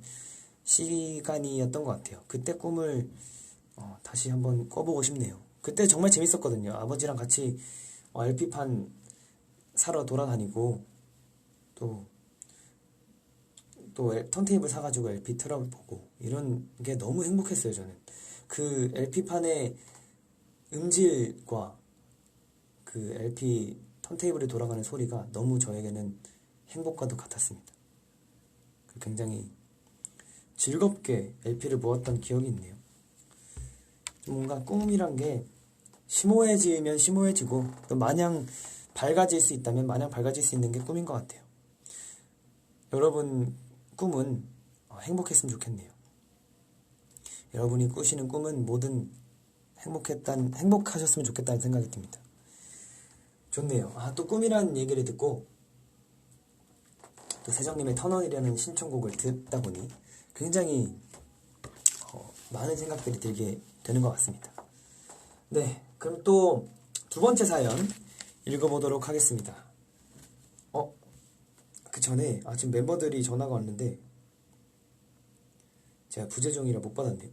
시간이었던 것 같아요. 그때 꿈을 다시 한번 꿔보고 싶네요. 그때 정말 재밌었거든요. 아버지랑 같이 LP판 사러 돌아다니고 또 턴테이블 사가지고 LP 틀어보고 이런 게 너무 행복했어요. 저는 그 LP판의 음질과 그 LP 턴테이블에 돌아가는 소리가 너무 저에게는 행복과도 같았습니다. 굉장히 즐겁게 LP를 모았던 기억이 있네요. 뭔가 꿈이란 게 심오해지면 심오해지고 또 마냥 밝아질 수 있다면 마냥 밝아질 수 있는 게 꿈인 것 같아요. 여러분 꿈은 행복했으면 좋겠네요. 여러분이 꾸시는 꿈은 뭐든 행복하셨으면 좋겠다는 생각이 듭니다. 좋네요. 또 꿈이라는 얘기를 듣고 또 세정님의 터널이라는 신청곡을 듣다 보니 굉장히 많은 생각들이 들게 되는 것 같습니다. 네, 그럼 또 두 번째 사연 읽어보도록 하겠습니다. 그 전에 지금 멤버들이 전화가 왔는데 제가 부재 중이라 못 받았네요.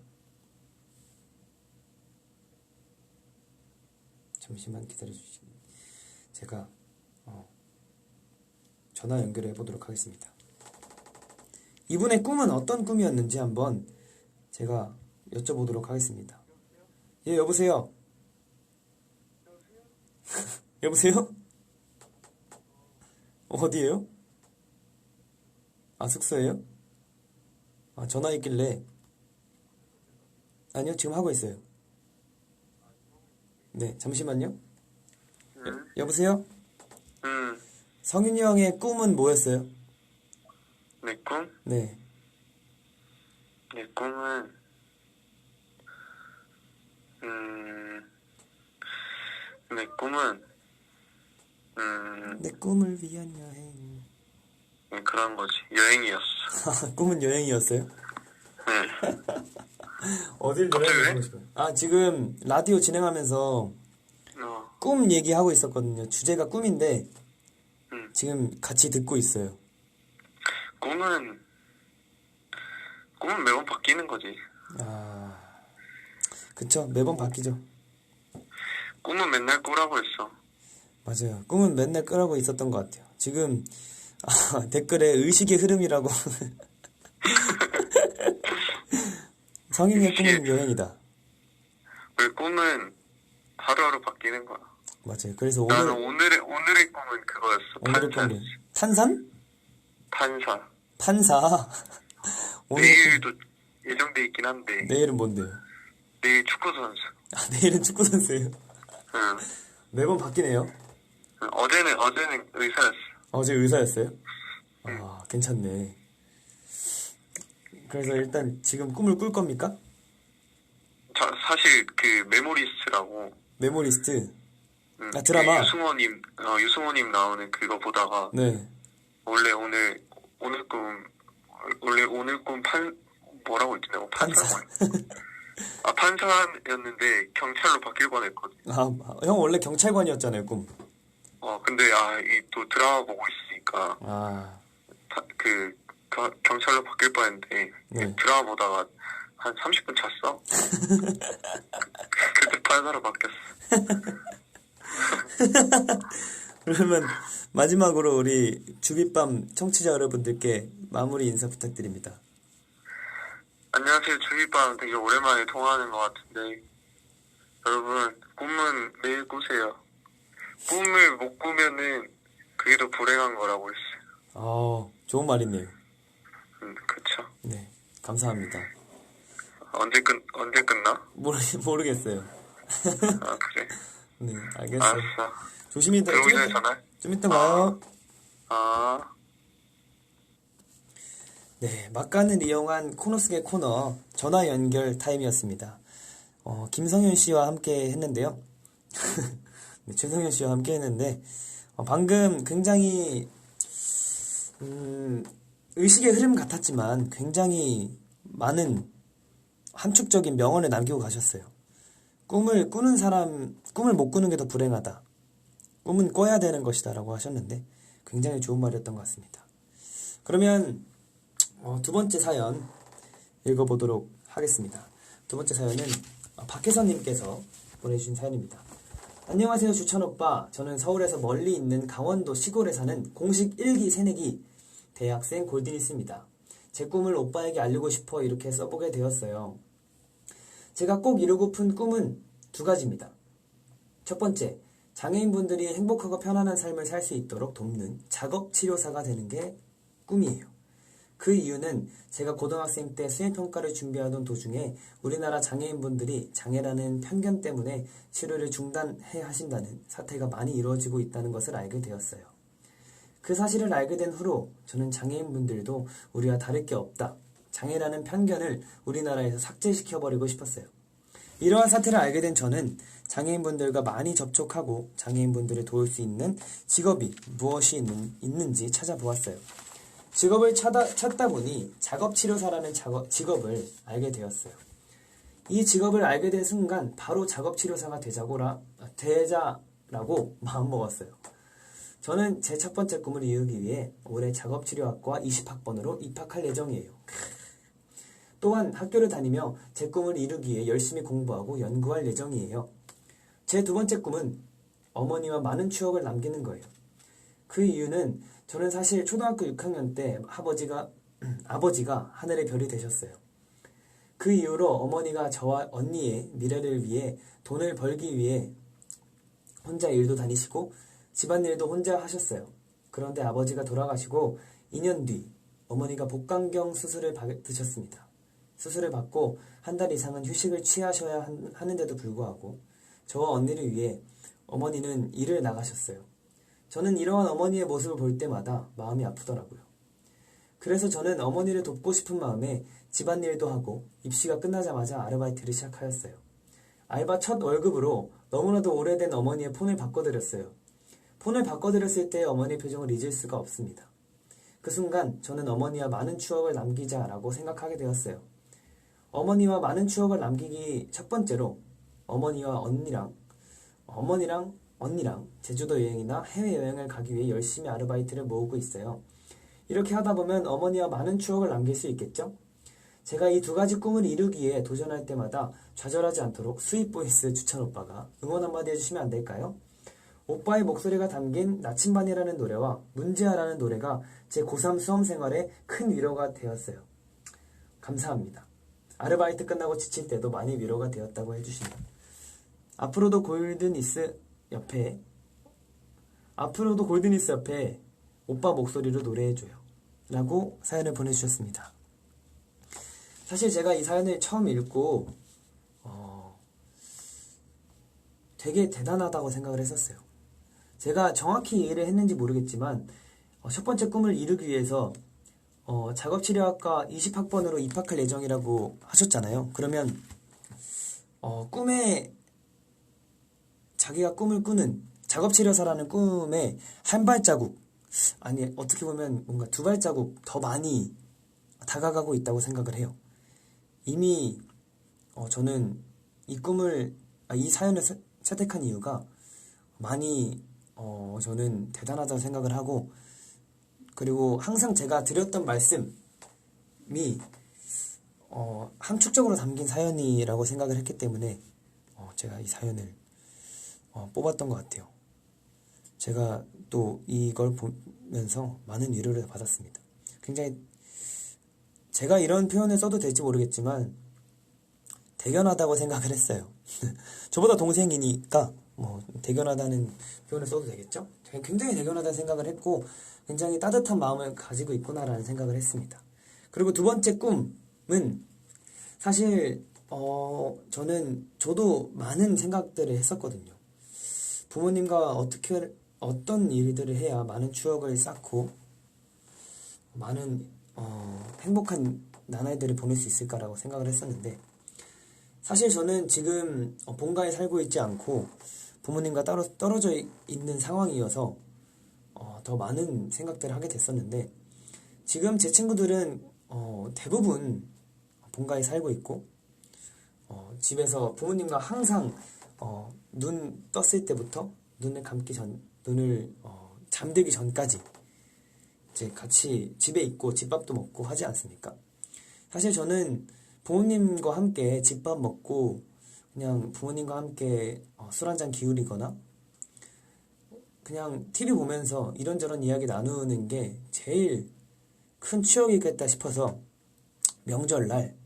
잠시만 기다려주시면 제가 전화 연결해 보도록 하겠습니다. 이분의 꿈은 어떤 꿈이었는지 한번 제가 여쭤보도록 하겠습니다. 예, 여보세요? 여보세요? 어디에요? 숙소예요? 전화 있길래. 아니요, 지금 하고 있어요. 네, 잠시만요. 여보세요? 성윤이 형의 꿈은 뭐였어요? 내 꿈? 네. 내 꿈은 내 꿈은 내 꿈을 위한 여행. 그런 거지. 여행이었어. 꿈은 여행이었어요? 네. 어딜 갑자기 여행을 왜? 가고 싶어요? 지금 라디오 진행하면서 꿈 얘기하고 있었거든요. 주제가 꿈인데 지금 같이 듣고 있어요. 꿈은 매번 바뀌는 거지. 그쵸. 매번 바뀌죠. 꿈은 맨날 꾸라고 했어. 맞아요. 꿈은 맨날 끄라고 있었던 것 같아요. 지금 댓글에 의식의 흐름이라고 성인의 꿈은 여행이다. 왜 꿈은 하루하루 바뀌는 거야. 맞아요. 그래서 나는 오늘의 꿈은 그거였어. 오늘의 꿈은 탄산? 판사. 내일도 예정돼 있긴 한데. 내일은 뭔데요? 내일 축구 선수. 내일은 축구 선수예요. 응. 매번 바뀌네요. 어제는 의사였어. 어제 의사였어요? 괜찮네. 그래서 일단 지금 꿈을 꿀 겁니까? 사실 그 메모리스트라고. 메모리스트. 드라마. 유승호님 나오는 그거 보다가. 네. 원래 오늘 꿈 뭐라고 했지 내가 판사. 판사였는데 경찰로 바뀔 뻔했거든. 형 원래 경찰관이었잖아요, 꿈. 근데 이 또 드라마 보고 있으니까 경찰로 바뀔 뻔했는데 네. 드라마 보다가 한 30분 잤어. 그때 판사로 바뀌었어. 그러면 마지막으로 우리 주빗밤 청취자 여러분들께 마무리 인사 부탁드립니다. 안녕하세요. 주빗밤 되게 오랜만에 통화하는 것 같은데 여러분 꿈은 매일 꾸세요. 꿈을 못 꾸면은 그게 더 불행한 거라고 했어요. 좋은 말이네요. 그쵸. 네, 감사합니다. 언제 끝나? 모르겠어요. 그래. 네, 알겠어. 알았어. 조심히 들어오기 전에 들어. 전화해. 좀 이따 봐요. 아, 네, 막간을 이용한 코너 속의 코너 전화 연결 타임이었습니다. 김성현 씨와 함께 했는데요. 네, 최성현 씨와 함께 했는데 방금 굉장히 의식의 흐름 같았지만 굉장히 많은 함축적인 명언을 남기고 가셨어요. 꿈을 꾸는 사람, 꿈을 못 꾸는 게 더 불행하다. 꿈은 꿔야 되는 것이다 라고 하셨는데 굉장히 좋은 말이었던 것 같습니다. 그러면 두 번째 사연 읽어보도록 하겠습니다. 두 번째 사연은 박혜선님께서 보내주신 사연입니다. 안녕하세요 주찬오빠. 저는 서울에서 멀리 있는 강원도 시골에 사는 공식 1기 새내기 대학생 골든이스입니다. 제 꿈을 오빠에게 알리고 싶어 이렇게 써보게 되었어요. 제가 꼭 이루고픈 꿈은 두 가지입니다. 첫 번째, 장애인분들이 행복하고 편안한 삶을 살 수 있도록 돕는 작업치료사가 되는 게 꿈이에요. 그 이유는 제가 고등학생 때 수행평가를 준비하던 도중에 우리나라 장애인분들이 장애라는 편견 때문에 치료를 중단해야 하신다는 사태가 많이 이루어지고 있다는 것을 알게 되었어요. 그 사실을 알게 된 후로 저는 장애인분들도 우리와 다를 게 없다. 장애라는 편견을 우리나라에서 삭제시켜버리고 싶었어요. 이러한 사태를 알게 된 저는 장애인분들과 많이 접촉하고 장애인분들을 도울 수 있는 직업이 무엇이 있는지 찾아보았어요. 직업을 찾다 보니 작업치료사라는 직업을 알게 되었어요. 이 직업을 알게 된 순간 바로 작업치료사가 되자라고 마음먹었어요. 저는 제 첫 번째 꿈을 이루기 위해 올해 작업치료학과 20학번으로 입학할 예정이에요. 또한 학교를 다니며 제 꿈을 이루기 위해 열심히 공부하고 연구할 예정이에요. 제 두 번째 꿈은 어머니와 많은 추억을 남기는 거예요. 그 이유는 저는 사실 초등학교 6학년 때 아버지가 하늘의 별이 되셨어요. 그 이후로 어머니가 저와 언니의 미래를 위해 돈을 벌기 위해 혼자 일도 다니시고 집안일도 혼자 하셨어요. 그런데 아버지가 돌아가시고 2년 뒤 어머니가 복강경 수술을 받으셨습니다. 수술을 받고 한 달 이상은 휴식을 취하셔야 하는데도 불구하고 저와 언니를 위해 어머니는 일을 나가셨어요. 저는 이러한 어머니의 모습을 볼 때마다 마음이 아프더라고요. 그래서 저는 어머니를 돕고 싶은 마음에 집안일도 하고 입시가 끝나자마자 아르바이트를 시작하였어요. 알바 첫 월급으로 너무나도 오래된 어머니의 폰을 바꿔드렸어요. 폰을 바꿔드렸을 때 어머니의 표정을 잊을 수가 없습니다. 그 순간 저는 어머니와 많은 추억을 남기자라고 생각하게 되었어요. 어머니와 많은 추억을 남기기 첫 번째로 어머니랑 언니랑 제주도 여행이나 해외여행을 가기 위해 열심히 아르바이트를 모으고 있어요. 이렇게 하다 보면 어머니와 많은 추억을 남길 수 있겠죠? 제가 이 두 가지 꿈을 이루기에 도전할 때마다 좌절하지 않도록 스윗보이스 주찬 오빠가 응원 한마디 해주시면 안 될까요? 오빠의 목소리가 담긴 나침반이라는 노래와 문제아라는 노래가 제 고3 수험생활에 큰 위로가 되었어요. 감사합니다. 아르바이트 끝나고 지칠 때도 많이 위로가 되었다고 해주신다. 앞으로도 골든이스 옆에 오빠 목소리로 노래해줘요 라고 사연을 보내주셨습니다. 사실 제가 이 사연을 처음 읽고 되게 대단하다고 생각을 했었어요. 제가 정확히 이해를 했는지 모르겠지만 첫 번째 꿈을 이루기 위해서 작업치료학과 20학번으로 입학할 예정이라고 하셨잖아요. 그러면 꿈에 자기가 꿈을 꾸는 작업치료사라는 꿈에 한 발자국, 아니 어떻게 보면 뭔가 두 발자국 더 많이 다가가고 있다고 생각을 해요. 이미 저는 이 사연을 채택한 이유가 많이 저는 대단하다고 생각을 하고, 그리고 항상 제가 드렸던 말씀이 함축적으로 담긴 사연이라고 생각을 했기 때문에 제가 이 사연을 뽑았던 것 같아요. 제가 또 이걸 보면서 많은 위로를 받았습니다. 굉장히 제가 이런 표현을 써도 될지 모르겠지만 대견하다고 생각을 했어요. 저보다 동생이니까 대견하다는 표현을 써도 되겠죠? 굉장히 대견하다는 생각을 했고 굉장히 따뜻한 마음을 가지고 있구나라는 생각을 했습니다. 그리고 두 번째 꿈은 사실 저도 많은 생각들을 했었거든요. 부모님과 어떤 일들을 해야 많은 추억을 쌓고 많은 행복한 나날들을 보낼 수 있을까라고 생각을 했었는데, 사실 저는 지금 본가에 살고 있지 않고 부모님과 따로 떨어져 있는 상황이어서 더 많은 생각들을 하게 됐었는데, 지금 제 친구들은 대부분 본가에 살고 있고 집에서 부모님과 항상 눈 떴을 때부터 눈을 잠들기 전까지 이제 같이 집에 있고 집밥도 먹고 하지 않습니까? 사실 저는 부모님과 함께 집밥 먹고 그냥 부모님과 함께 술 한잔 기울이거나 그냥 TV 보면서 이런저런 이야기 나누는 게 제일 큰 추억이겠다 싶어서 명절날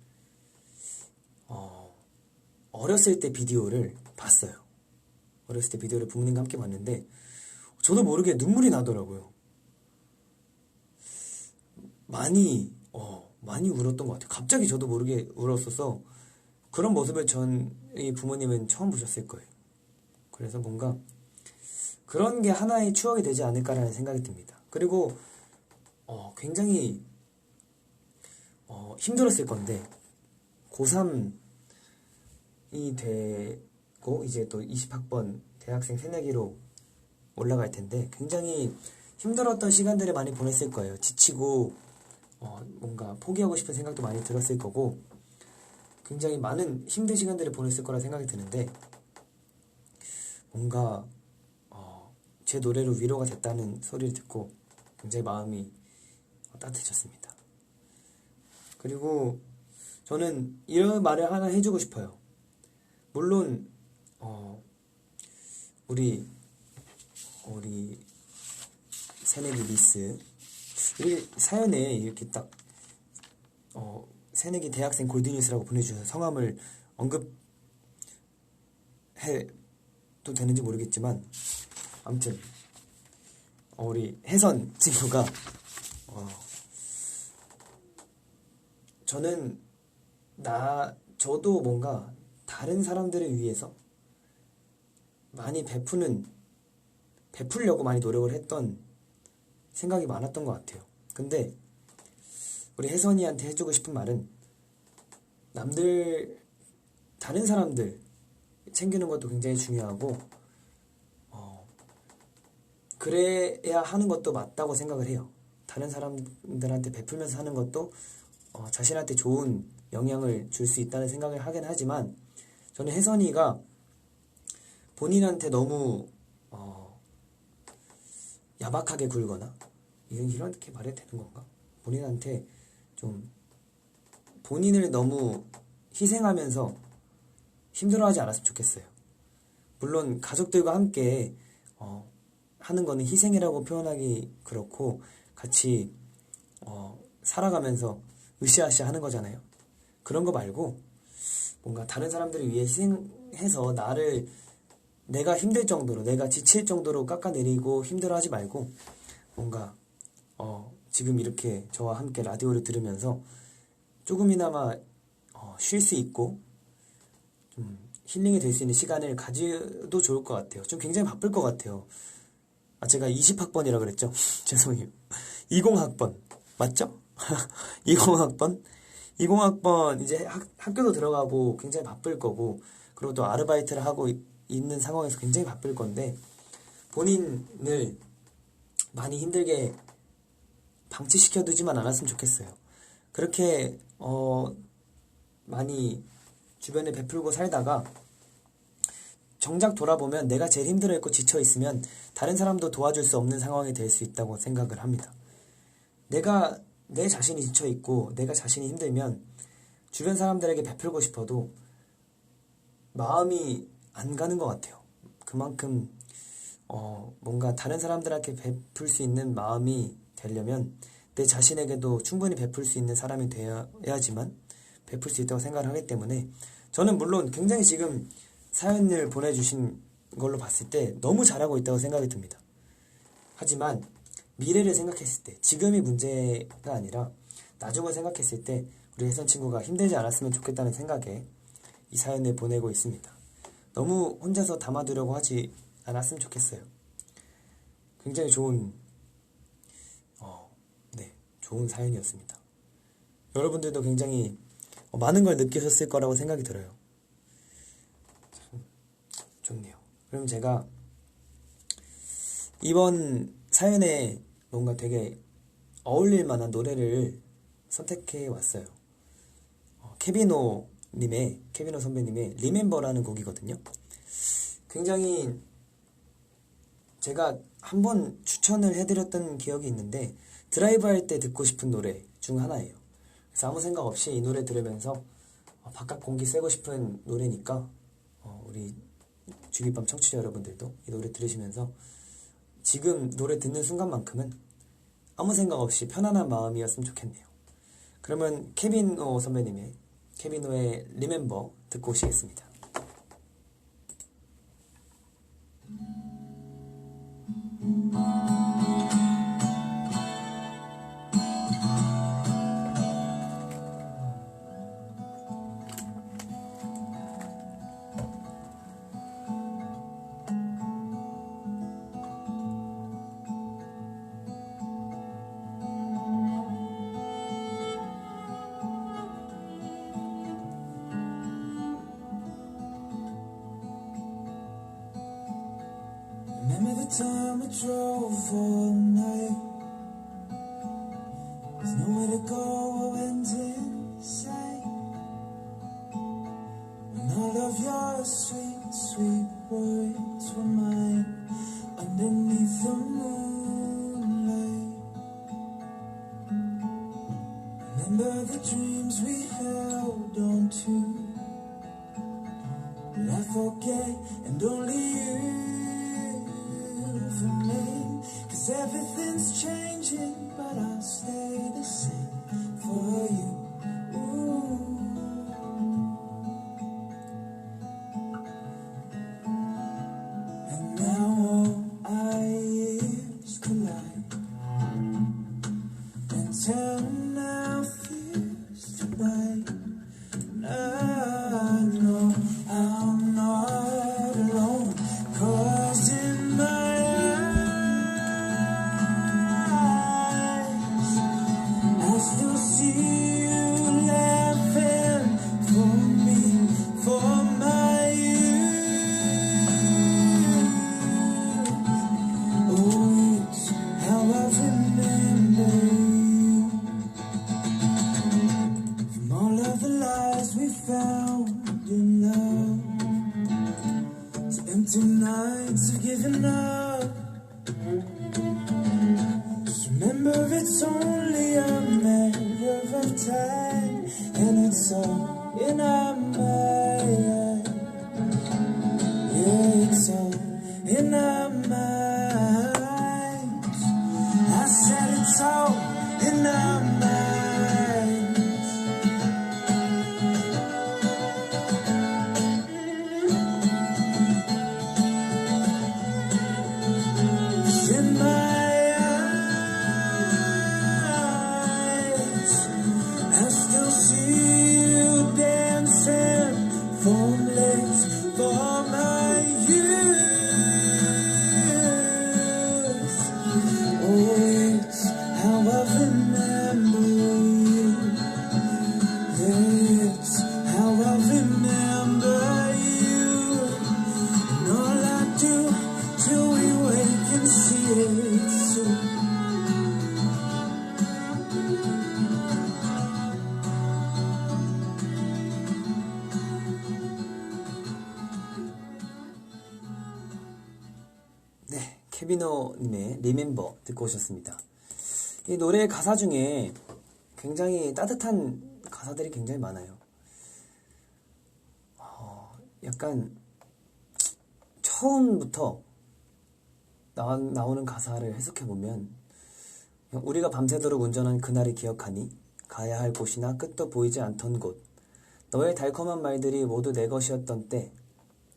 어렸을 때 비디오를 봤어요. 어렸을 때 비디오를 부모님과 함께 봤는데 저도 모르게 눈물이 나더라고요. 많이 울었던 것 같아요. 갑자기 저도 모르게 울었어서 그런 모습을 저희 부모님은 처음 보셨을 거예요. 그래서 뭔가 그런 게 하나의 추억이 되지 않을까라는 생각이 듭니다. 그리고 굉장히 힘들었을 건데 고3이 되고 이제 또 20학번 대학생 새내기로 올라갈 텐데 굉장히 힘들었던 시간들을 많이 보냈을 거예요. 지치고 뭔가 포기하고 싶은 생각도 많이 들었을 거고 굉장히 많은 힘든 시간들을 보냈을 거라 생각이 드는데 뭔가 제 노래로 위로가 됐다는 소리를 듣고 굉장히 마음이 따뜻해졌습니다. 그리고 저는 이런 말을 하나 해주고 싶어요. 물론 우리 새내기 미스 우리 사연에 이렇게 딱 새내기 대학생 골드뉴스라고 보내주셔서 성함을 언급해도 되는지 모르겠지만 아무튼 우리 혜선 친구가 저도 뭔가 다른 사람들을 위해서 많이 베풀려고 많이 노력을 했던 생각이 많았던 것 같아요. 근데 우리 혜선이한테 해주고 싶은 말은 다른 사람들 챙기는 것도 굉장히 중요하고 그래야 하는 것도 맞다고 생각을 해요. 다른 사람들한테 베풀면서 하는 것도 자신한테 좋은 영향을 줄 수 있다는 생각을 하긴 하지만 저는 혜선이가 본인한테 너무 야박하게 굴거나 이렇게 말해도 되는 건가? 본인한테 좀 본인을 너무 희생하면서 힘들어하지 않았으면 좋겠어요. 물론 가족들과 함께 하는 거는 희생이라고 표현하기 그렇고 같이 살아가면서 으쌰으쌰 하는 거잖아요. 그런 거 말고 뭔가 다른 사람들을 위해 희생해서 내가 힘들 정도로 내가 지칠 정도로 깎아내리고 힘들어하지 말고 뭔가 지금 이렇게 저와 함께 라디오를 들으면서 조금이나마 쉴 수 있고 좀 힐링이 될 수 있는 시간을 가져도 좋을 것 같아요. 좀 굉장히 바쁠 것 같아요. 제가 20학번이라 그랬죠? 죄송해요. 20학번 맞죠? 20학번? 20학번 이제 학교도 들어가고 굉장히 바쁠 거고 그리고 또 아르바이트를 하고 있는 상황에서 굉장히 바쁠 건데 본인을 많이 힘들게 방치시켜두지만 않았으면 좋겠어요. 그렇게 많이 주변에 베풀고 살다가 정작 돌아보면 내가 제일 힘들어했고 지쳐있으면 다른 사람도 도와줄 수 없는 상황이 될 수 있다고 생각을 합니다. 내 자신이 지쳐있고 내가 자신이 힘들면 주변 사람들에게 베풀고 싶어도 마음이 안 가는 것 같아요. 그만큼 뭔가 다른 사람들에게 베풀 수 있는 마음이 되려면 내 자신에게도 충분히 베풀 수 있는 사람이 되어야지만 베풀 수 있다고 생각을 하기 때문에 저는 물론 굉장히 지금 사연을 보내주신 걸로 봤을 때 너무 잘하고 있다고 생각이 듭니다. 하지만 미래를 생각했을 때 지금이 문제가 아니라 나중을 생각했을 때 우리 혜선 친구가 힘들지 않았으면 좋겠다는 생각에 이 사연을 보내고 있습니다. 너무 혼자서 담아두려고 하지 않았으면 좋겠어요. 굉장히 좋은 좋은 사연이었습니다. 여러분들도 굉장히 많은 걸 느끼셨을 거라고 생각이 들어요. 참 좋네요. 그럼 제가 이번 사연에 뭔가 되게 어울릴 만한 노래를 선택해 왔어요. 케비노 선배님의 리멤버라는 곡이거든요. 굉장히 제가 한번 추천을 해드렸던 기억이 있는데 드라이브 할 때 듣고 싶은 노래 중 하나예요. 그래서 아무 생각 없이 이 노래 들으면서 바깥 공기 쐬고 싶은 노래니까 우리 주비밤 청취자 여러분들도 이 노래 들으시면서 지금 노래 듣는 순간만큼은 아무 생각 없이 편안한 마음이었으면 좋겠네요. 그러면 케비노의 리멤버 듣고 오시겠습니다. Remember the time we drove all night? There's nowhere to go, we went inside. When all of your sweet, sweet words were mine underneath the moonlight. Remember the dreams we held on to, but I forget and only you remain. 'Cause everything's changing, but I'll stay the same for you. Ooh. And now all our years collide and turn our fears to white. And I know I'm not alone, 'cause in my I still see you laughing for me, for my youth. Oh, it's how I remember you. From all of the lies we found in love, to empty nights of giving up. Just remember it's only a matter of time, and it's all in our mind. Yeah, it's all in our minds. I said it's all in our minds. It's in my eyes. I still see you dancing, formless for my youth. Oh, it's how I remember you. Yeah, it's how I remember you. And all I do till we wake and see it soon. 네, 케비노님의 리멤버 듣고 오셨습니다. 이 노래의 가사 중에 굉장히 따뜻한 가사들이 굉장히 많아요. 약간 처음부터 나오는 가사를 해석해보면, 우리가 밤새도록 운전한 그날을 기억하니 가야 할 곳이나 끝도 보이지 않던 곳, 너의 달콤한 말들이 모두 내 것이었던 때,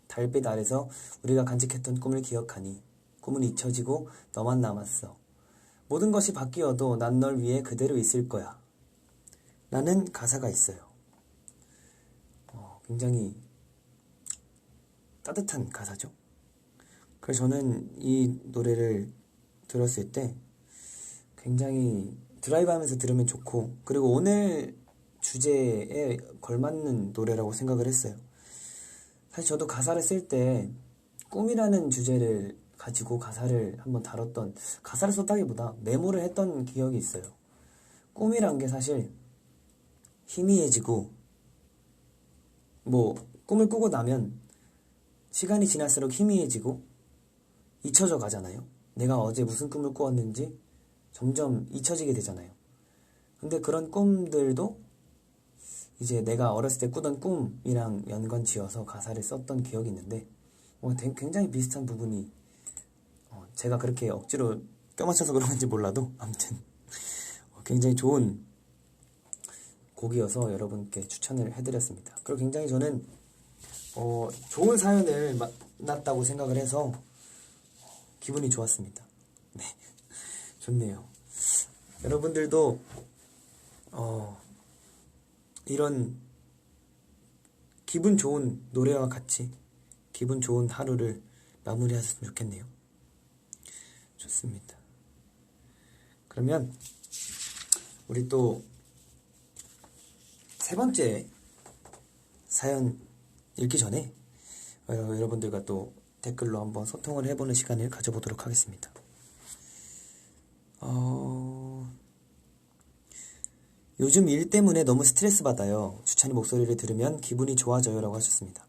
달빛 아래서 우리가 간직했던 꿈을 기억하니 꿈은 잊혀지고 너만 남았어. 모든 것이 바뀌어도 난 널 위해 그대로 있을 거야. 라는 가사가 있어요. 굉장히 따뜻한 가사죠. 그래서 저는 이 노래를 들었을 때 굉장히 드라이브 하면서 들으면 좋고, 그리고 오늘 주제에 걸맞는 노래라고 생각을 했어요. 사실 저도 가사를 쓸 때 꿈이라는 주제를 가지고 가사를 한번 다뤘던, 가사를 썼다기보다 메모를 했던 기억이 있어요. 꿈이란 게 사실 희미해지고, 뭐 꿈을 꾸고 나면 시간이 지날수록 희미해지고 잊혀져 가잖아요. 내가 어제 무슨 꿈을 꾸었는지 점점 잊혀지게 되잖아요. 근데 그런 꿈들도 이제 내가 어렸을 때 꾸던 꿈이랑 연관 지어서 가사를 썼던 기억이 있는데, 굉장히 비슷한 부분이, 제가 그렇게 억지로 껴맞춰서 그런 건지 몰라도 아무튼 굉장히 좋은 곡이어서 여러분께 추천을 해드렸습니다. 그리고 굉장히 저는 좋은 사연을 만났다고 생각을 해서 기분이 좋았습니다. 네, 좋네요. 여러분들도 이런 기분 좋은 노래와 같이 기분 좋은 하루를 마무리하셨으면 좋겠네요. 좋습니다. 그러면 우리 또 세 번째 사연 읽기 전에 여러분들과 또 댓글로 한번 소통을 해보는 시간을 가져보도록 하겠습니다. 요즘 일 때문에 너무 스트레스 받아요. 주찬이 목소리를 들으면 기분이 좋아져요 라고 하셨습니다.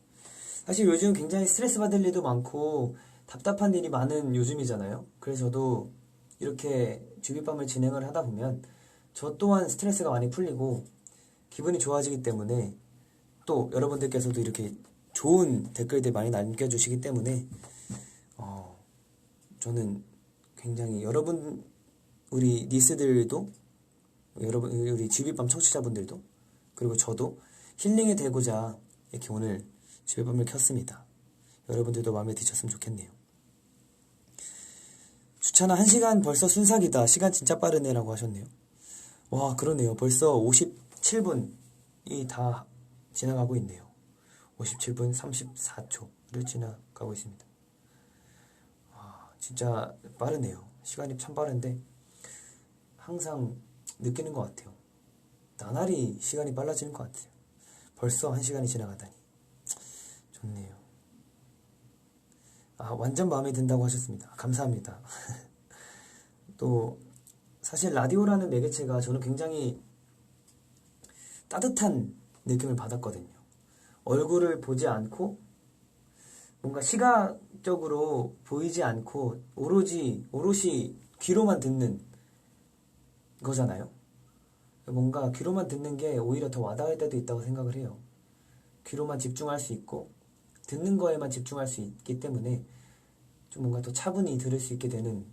사실 요즘 굉장히 스트레스 받을 일도 많고 답답한 일이 많은 요즘이잖아요. 그래서 저도 이렇게 주빗밤을 진행을 하다 보면 저 또한 스트레스가 많이 풀리고 기분이 좋아지기 때문에, 또 여러분들께서도 이렇게 좋은 댓글들 많이 남겨주시기 때문에 저는 굉장히 우리 니스들도, 우리 주빗밤 청취자분들도, 그리고 저도 힐링이 되고자 이렇게 오늘 주빗밤을 켰습니다. 여러분들도 마음에 드셨으면 좋겠네요. 주찬아, 1시간 벌써 순삭이다. 시간 진짜 빠르네 라고 하셨네요. 와, 그러네요. 벌써 57분이 다 지나가고 있네요. 57분 34초를 지나가고 있습니다. 진짜 빠르네요. 시간이 참 빠른데 항상 느끼는 것 같아요. 나날이 시간이 빨라지는 것 같아요. 벌써 1시간이 지나가다니 좋네요. 완전 마음에 든다고 하셨습니다. 감사합니다. 또 사실 라디오라는 매개체가 저는 굉장히 따뜻한 느낌을 받았거든요. 얼굴을 보지 않고 뭔가 시각적으로 보이지 않고 오롯이 귀로만 듣는 거잖아요. 뭔가 귀로만 듣는 게 오히려 더 와닿을 때도 있다고 생각을 해요. 귀로만 집중할 수 있고 듣는 거에만 집중할 수 있기 때문에 좀 뭔가 더 차분히 들을 수 있게 되는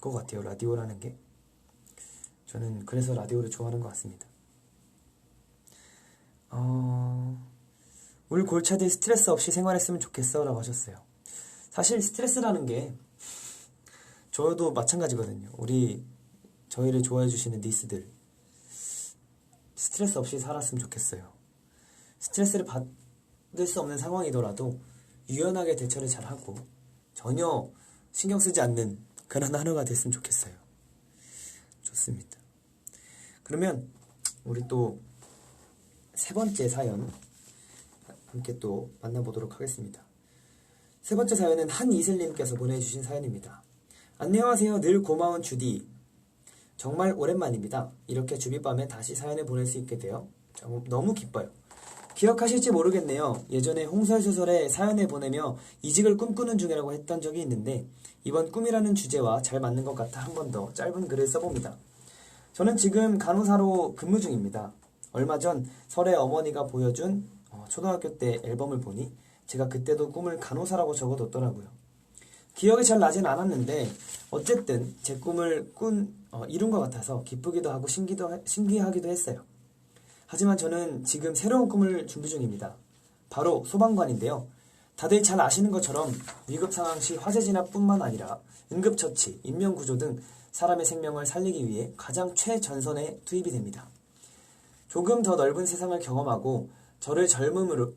것 같아요. 라디오라는 게. 저는 그래서 라디오를 좋아하는 것 같습니다. 우리 골차들 스트레스 없이 생활했으면 좋겠어 라고 하셨어요. 사실 스트레스라는 게 저도 마찬가지거든요. 저희를 좋아해 주시는 니스들, 스트레스 없이 살았으면 좋겠어요. 스트레스를 받을 수 없는 상황이더라도 유연하게 대처를 잘하고 전혀 신경 쓰지 않는 그런 하루가 됐으면 좋겠어요. 좋습니다. 그러면 우리 또 세 번째 사연 함께 또 만나보도록 하겠습니다. 세 번째 사연은 한이슬님께서 보내주신 사연입니다. 안녕하세요. 늘 고마운 주디. 정말 오랜만입니다. 이렇게 주빗밤에 다시 사연을 보낼 수 있게 되어 너무 기뻐요. 기억하실지 모르겠네요. 예전에 홍설소설에 사연을 보내며 이직을 꿈꾸는 중이라고 했던 적이 있는데 이번 꿈이라는 주제와 잘 맞는 것 같아 한 번 더 짧은 글을 써봅니다. 저는 지금 간호사로 근무 중입니다. 얼마 전 설에 어머니가 보여준 초등학교 때 앨범을 보니 제가 그때도 꿈을 간호사라고 적어뒀더라고요. 기억이 잘 나진 않았는데 어쨌든 제 꿈을 이룬 것 같아서 기쁘기도 하고 신기하기도 했어요. 하지만 저는 지금 새로운 꿈을 준비 중입니다. 바로 소방관인데요. 다들 잘 아시는 것처럼 위급 상황 시 화재 진압뿐만 아니라 응급처치, 인명구조 등 사람의 생명을 살리기 위해 가장 최전선에 투입이 됩니다. 조금 더 넓은 세상을 경험하고 저를 젊음을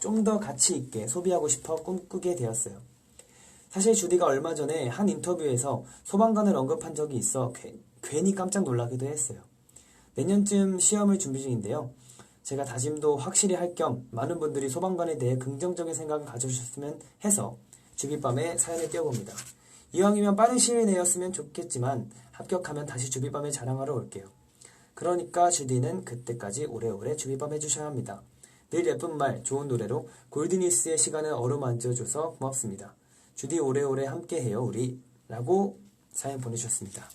좀 더 가치 있게 소비하고 싶어 꿈꾸게 되었어요. 사실 주디가 얼마 전에 한 인터뷰에서 소방관을 언급한 적이 있어 괜히 깜짝 놀라기도 했어요. 내년쯤 시험을 준비 중인데요. 제가 다짐도 확실히 할 겸 많은 분들이 소방관에 대해 긍정적인 생각을 가져주셨으면 해서 주빗밤에 사연을 띄워봅니다. 이왕이면 빠른 시일 내였으면 좋겠지만 합격하면 다시 주빗밤에 자랑하러 올게요. 그러니까 주디는 그때까지 오래오래 주빗밤 해주셔야 합니다. 늘 예쁜 말, 좋은 노래로 골드니스의 시간을 어루만져줘서 고맙습니다. 주디 오래오래 함께해요 우리 라고 사연 보내주셨습니다.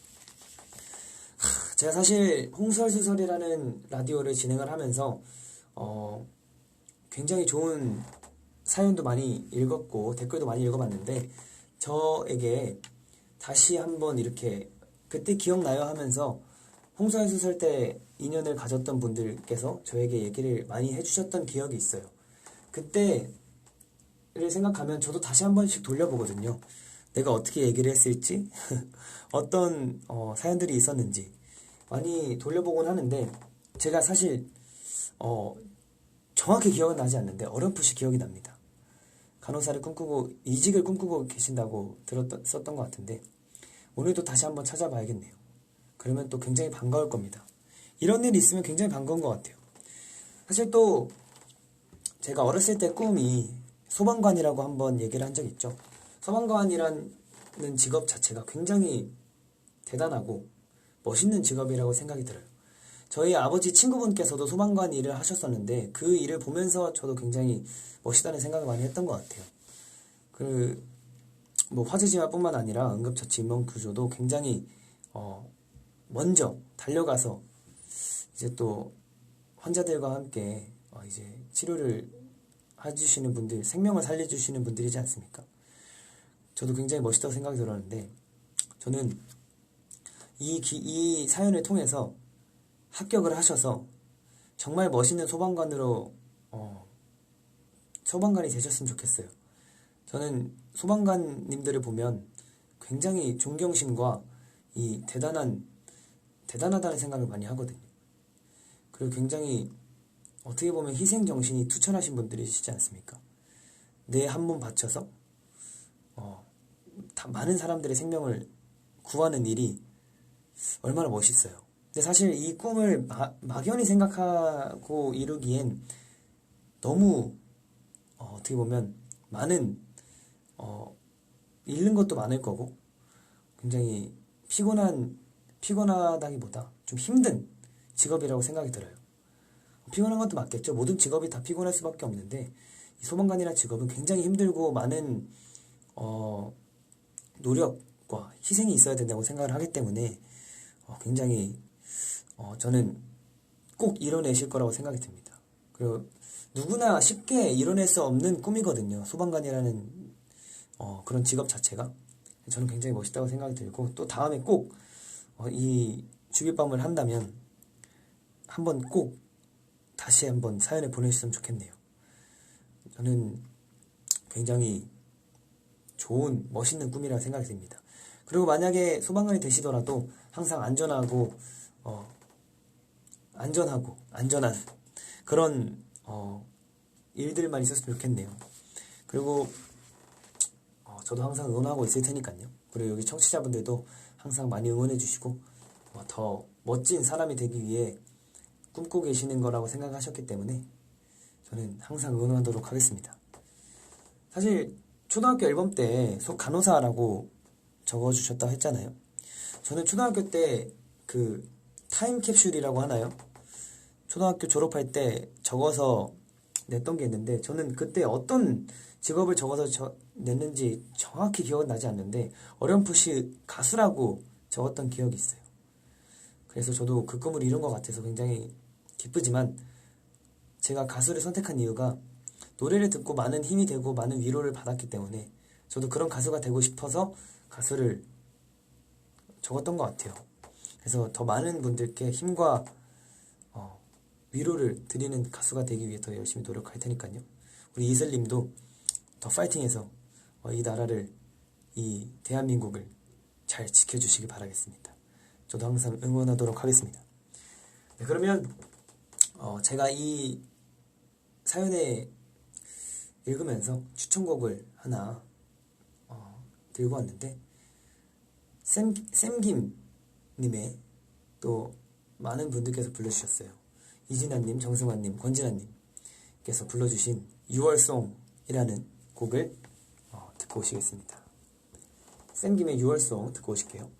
제가 사실 홍설수설이라는 라디오를 진행을 하면서 굉장히 좋은 사연도 많이 읽었고 댓글도 많이 읽어봤는데 저에게 다시 한번 이렇게 그때 기억나요 하면서 홍설수설 때 인연을 가졌던 분들께서 저에게 얘기를 많이 해주셨던 기억이 있어요. 그때를 생각하면 저도 다시 한 번씩 돌려보거든요. 내가 어떻게 얘기를 했을지 어떤 사연들이 있었는지 많이 돌려보곤 하는데 제가 사실 정확히 기억은 나지 않는데 어렴풋이 기억이 납니다. 간호사를 꿈꾸고 이직을 꿈꾸고 계신다고 썼던 것 같은데 오늘도 다시 한번 찾아봐야겠네요. 그러면 또 굉장히 반가울 겁니다. 이런 일이 있으면 굉장히 반가운 것 같아요. 사실 또 제가 어렸을 때 꿈이 소방관이라고 한번 얘기를 한 적이 있죠. 소방관이라는 직업 자체가 굉장히 대단하고 멋있는 직업이라고 생각이 들어요. 저희 아버지 친구분께서도 소방관 일을 하셨었는데 그 일을 보면서 저도 굉장히 멋있다는 생각을 많이 했던 것 같아요. 화재 진화뿐만 아니라 응급처치 인명구조도 굉장히 먼저 달려가서 이제 또 환자들과 함께 이제 치료를 해주시는 분들, 생명을 살려주시는 분들이지 않습니까? 저도 굉장히 멋있다고 생각이 들었는데 저는 이 사연을 통해서 합격을 하셔서 정말 멋있는 소방관으로 소방관이 되셨으면 좋겠어요. 저는 소방관님들을 보면 굉장히 존경심과 이 대단하다는 생각을 많이 하거든요. 그리고 굉장히 어떻게 보면 희생정신이 투철하신 분들이시지 않습니까? 내 한 몸 바쳐서 많은 사람들의 생명을 구하는 일이 얼마나 멋있어요. 근데 사실 이 꿈을 막연히 생각하고 이루기엔 너무 어떻게 보면 많은 잃는 것도 많을 거고 굉장히 피곤하다기보다 좀 힘든 직업이라고 생각이 들어요. 피곤한 것도 맞겠죠. 모든 직업이 다 피곤할 수밖에 없는데 이 소방관이라는 직업은 굉장히 힘들고 많은 노력과 희생이 있어야 된다고 생각을 하기 때문에 굉장히 저는 꼭 이뤄내실 거라고 생각이 듭니다. 그리고 누구나 쉽게 이뤄낼 수 없는 꿈이거든요. 소방관이라는 그런 직업 자체가. 저는 굉장히 멋있다고 생각이 들고 또 다음에 꼭 이 주빗밤을 한다면 한번 꼭 다시 한번 사연을 보내주셨으면 좋겠네요. 저는 굉장히 좋은 멋있는 꿈이라고 생각이 듭니다. 그리고 만약에 소방관이 되시더라도 항상 안전한 그런 일들만 있었으면 좋겠네요. 그리고 저도 항상 응원하고 있을 테니까요. 그리고 여기 청취자분들도 항상 많이 응원해 주시고 더 멋진 사람이 되기 위해 꿈꾸고 계시는 거라고 생각하셨기 때문에 저는 항상 응원하도록 하겠습니다. 사실 초등학교 앨범 때 간호사라고 적어주셨다고 했잖아요. 저는 초등학교 때 그 타임캡슐이라고 하나요? 초등학교 졸업할 때 적어서 냈던 게 있는데 저는 그때 어떤 직업을 적어서 냈는지 정확히 기억은 나지 않는데 어렴풋이 가수라고 적었던 기억이 있어요. 그래서 저도 그 꿈을 이룬 것 같아서 굉장히 기쁘지만 제가 가수를 선택한 이유가 노래를 듣고 많은 힘이 되고 많은 위로를 받았기 때문에 저도 그런 가수가 되고 싶어서 가수를 적었던 것 같아요. 그래서 더 많은 분들께 힘과 위로를 드리는 가수가 되기 위해 더 열심히 노력할 테니까요. 우리 이슬님도 더 파이팅해서 이 나라를, 이 대한민국을 잘 지켜주시기 바라겠습니다. 저도 항상 응원하도록 하겠습니다. 네, 그러면 제가 이 사연에 읽으면서 추천곡을 하나 들고 왔는데 샘김님의 또 많은 분들께서 불러주셨어요. 이진아님, 정승환님, 권진아님께서 불러주신 6월송이라는 곡을 듣고 오시겠습니다. 샘김의 6월송 듣고 오실게요.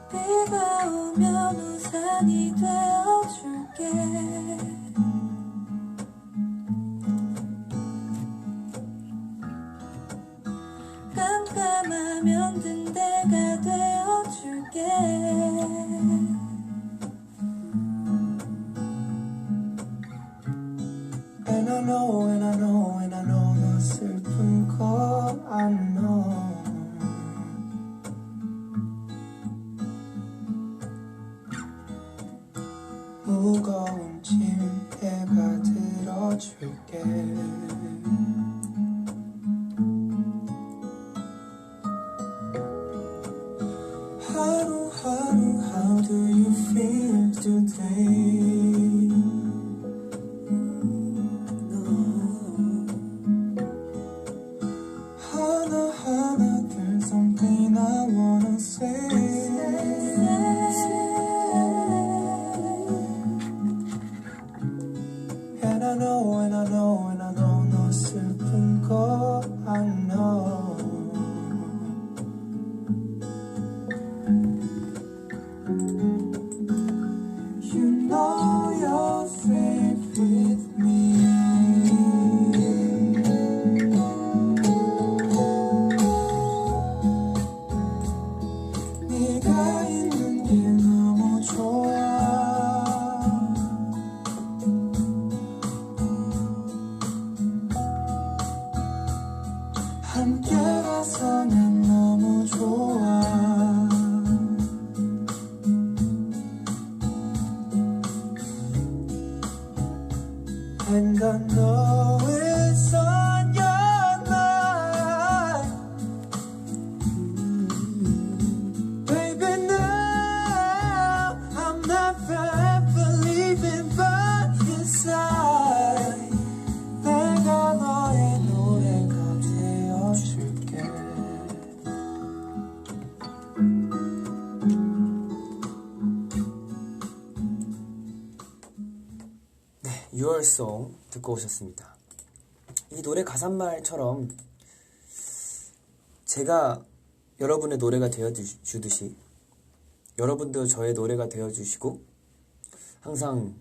비가 오면 우산이 되어줄게. 깜깜하면 등대가 되어줄게. And I know, and I know, and I know 너 슬픈 거 I know. 무거운 침대가 들어줄게. 하루하루 how do you feel today? 하나하나 there's something I wanna say. And I know, and I know, and I know 너 슬픈 거 I know. You know you're safe with me. 네가 있는 게 너무 좋아. 함께라서 난 너무 좋아. And I know it's on your mind. Baby, now I'm never ever leaving by your side. 내가 너의 노래가 되어줄게. 네, 6월송 듣고 오셨습니다. 이 노래 가사말처럼 제가 여러분의 노래가 되어주듯이 여러분도 저의 노래가 되어주시고 항상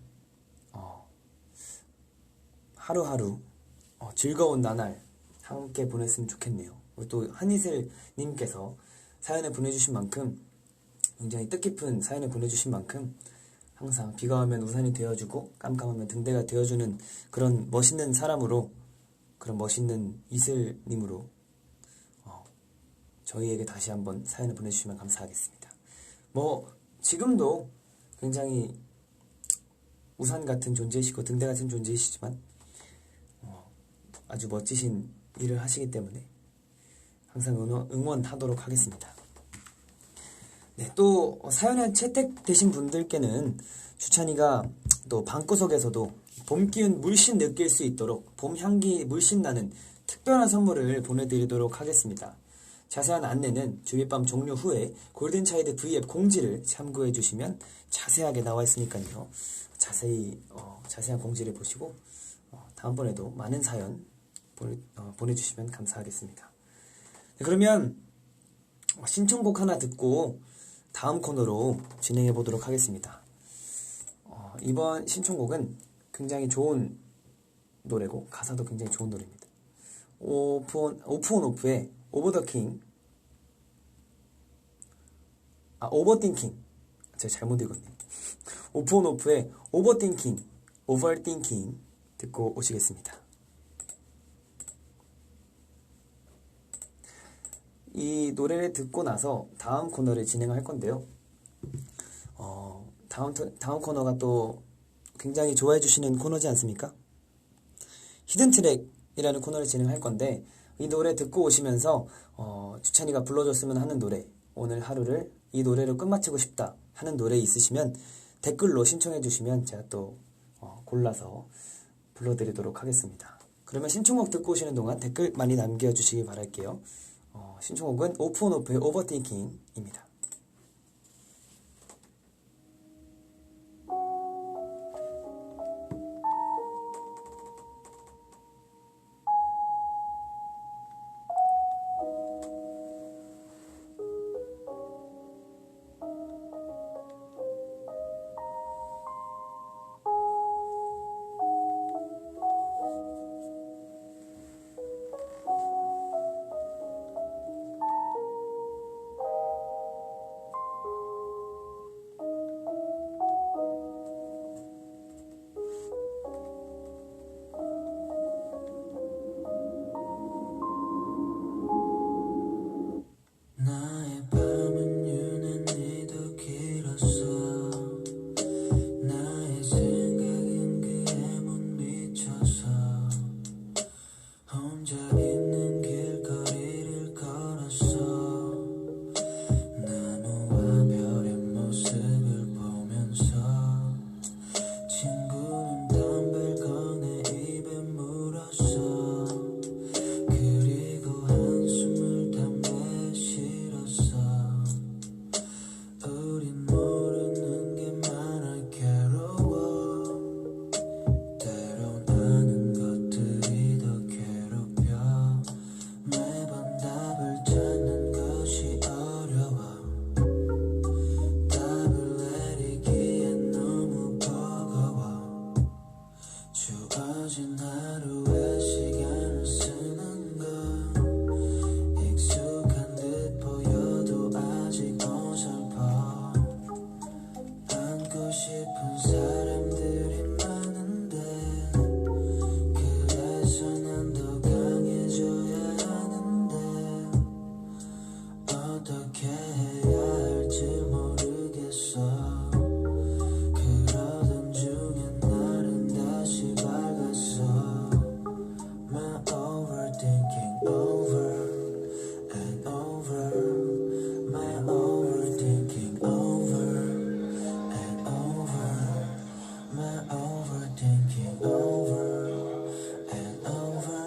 하루하루 즐거운 나날 함께 보냈으면 좋겠네요. 우리 또 한이슬님께서 사연을 보내주신 만큼 굉장히 뜻깊은 사연을 보내주신 만큼 항상 비가 오면 우산이 되어주고 깜깜하면 등대가 되어주는 그런 멋있는 사람으로, 그런 멋있는 이슬님으로 저희에게 다시 한번 사연을 보내주시면 감사하겠습니다. 지금도 굉장히 우산 같은 존재이시고 등대 같은 존재이시지만 아주 멋지신 일을 하시기 때문에 항상 응원하도록 하겠습니다. 네, 또 사연에 채택되신 분들께는 주찬이가 또 방구석에서도 봄 기운 물씬 느낄 수 있도록 봄 향기 물씬 나는 특별한 선물을 보내드리도록 하겠습니다. 자세한 안내는 주빗밤 종료 후에 골든차일드 V앱 공지를 참고해 주시면 자세하게 나와 있으니까요. 자세한 공지를 보시고 다음번에도 많은 사연 보내주시면 감사하겠습니다. 네, 그러면 신청곡 하나 듣고 다음 코너로 진행해 보도록 하겠습니다. 이번 신청곡은 굉장히 좋은 노래고 가사도 굉장히 좋은 노래입니다. 오프온오프의 오버띵킹. 제가 잘못 읽었네요. 오프온오프의 오버띵킹 듣고 오시겠습니다. 이 노래를 듣고 나서 다음 코너를 진행할 건데요. 다음 코너가 또 굉장히 좋아해 주시는 코너지 않습니까? 히든 트랙이라는 코너를 진행할 건데, 이 노래 듣고 오시면서 주찬이가 불러줬으면 하는 노래, 오늘 하루를 이 노래로 끝마치고 싶다 하는 노래 있으시면 댓글로 신청해 주시면 제가 또 골라서 불러드리도록 하겠습니다. 그러면 신청곡 듣고 오시는 동안 댓글 많이 남겨주시기 바랄게요. 신청곡은 오프온오프의 오버띵킹입니다. 나의 밤은 유난히도 길었어. 나의 생각은 그에 못 미쳐서 혼자 있는 길거리를 걸었어. 나무와 별의 모습을 보면서 친구는 담배를 꺼내 입에 물었어. 그리고 한숨을 다 내쉬었어. 우린 모르는 게 많아 괴로워. 때론 아는 것들이 더 괴롭혀. 매번 답을 찾는 것이 어려워. 답을 내리기엔 너무 버거워. 주어진 하루에 시간을 쓰는 건 익숙한 듯 보여도 아직 어설퍼. 안고 싶은 사람들이 많은데 그래서 난 더 강해져야 하는데 어떻게 해야 할지 모르겠어. 그러던 중에 날은 다시 밝았어. My overthinking over and over. My overthinking over and over. My overthinking over and over.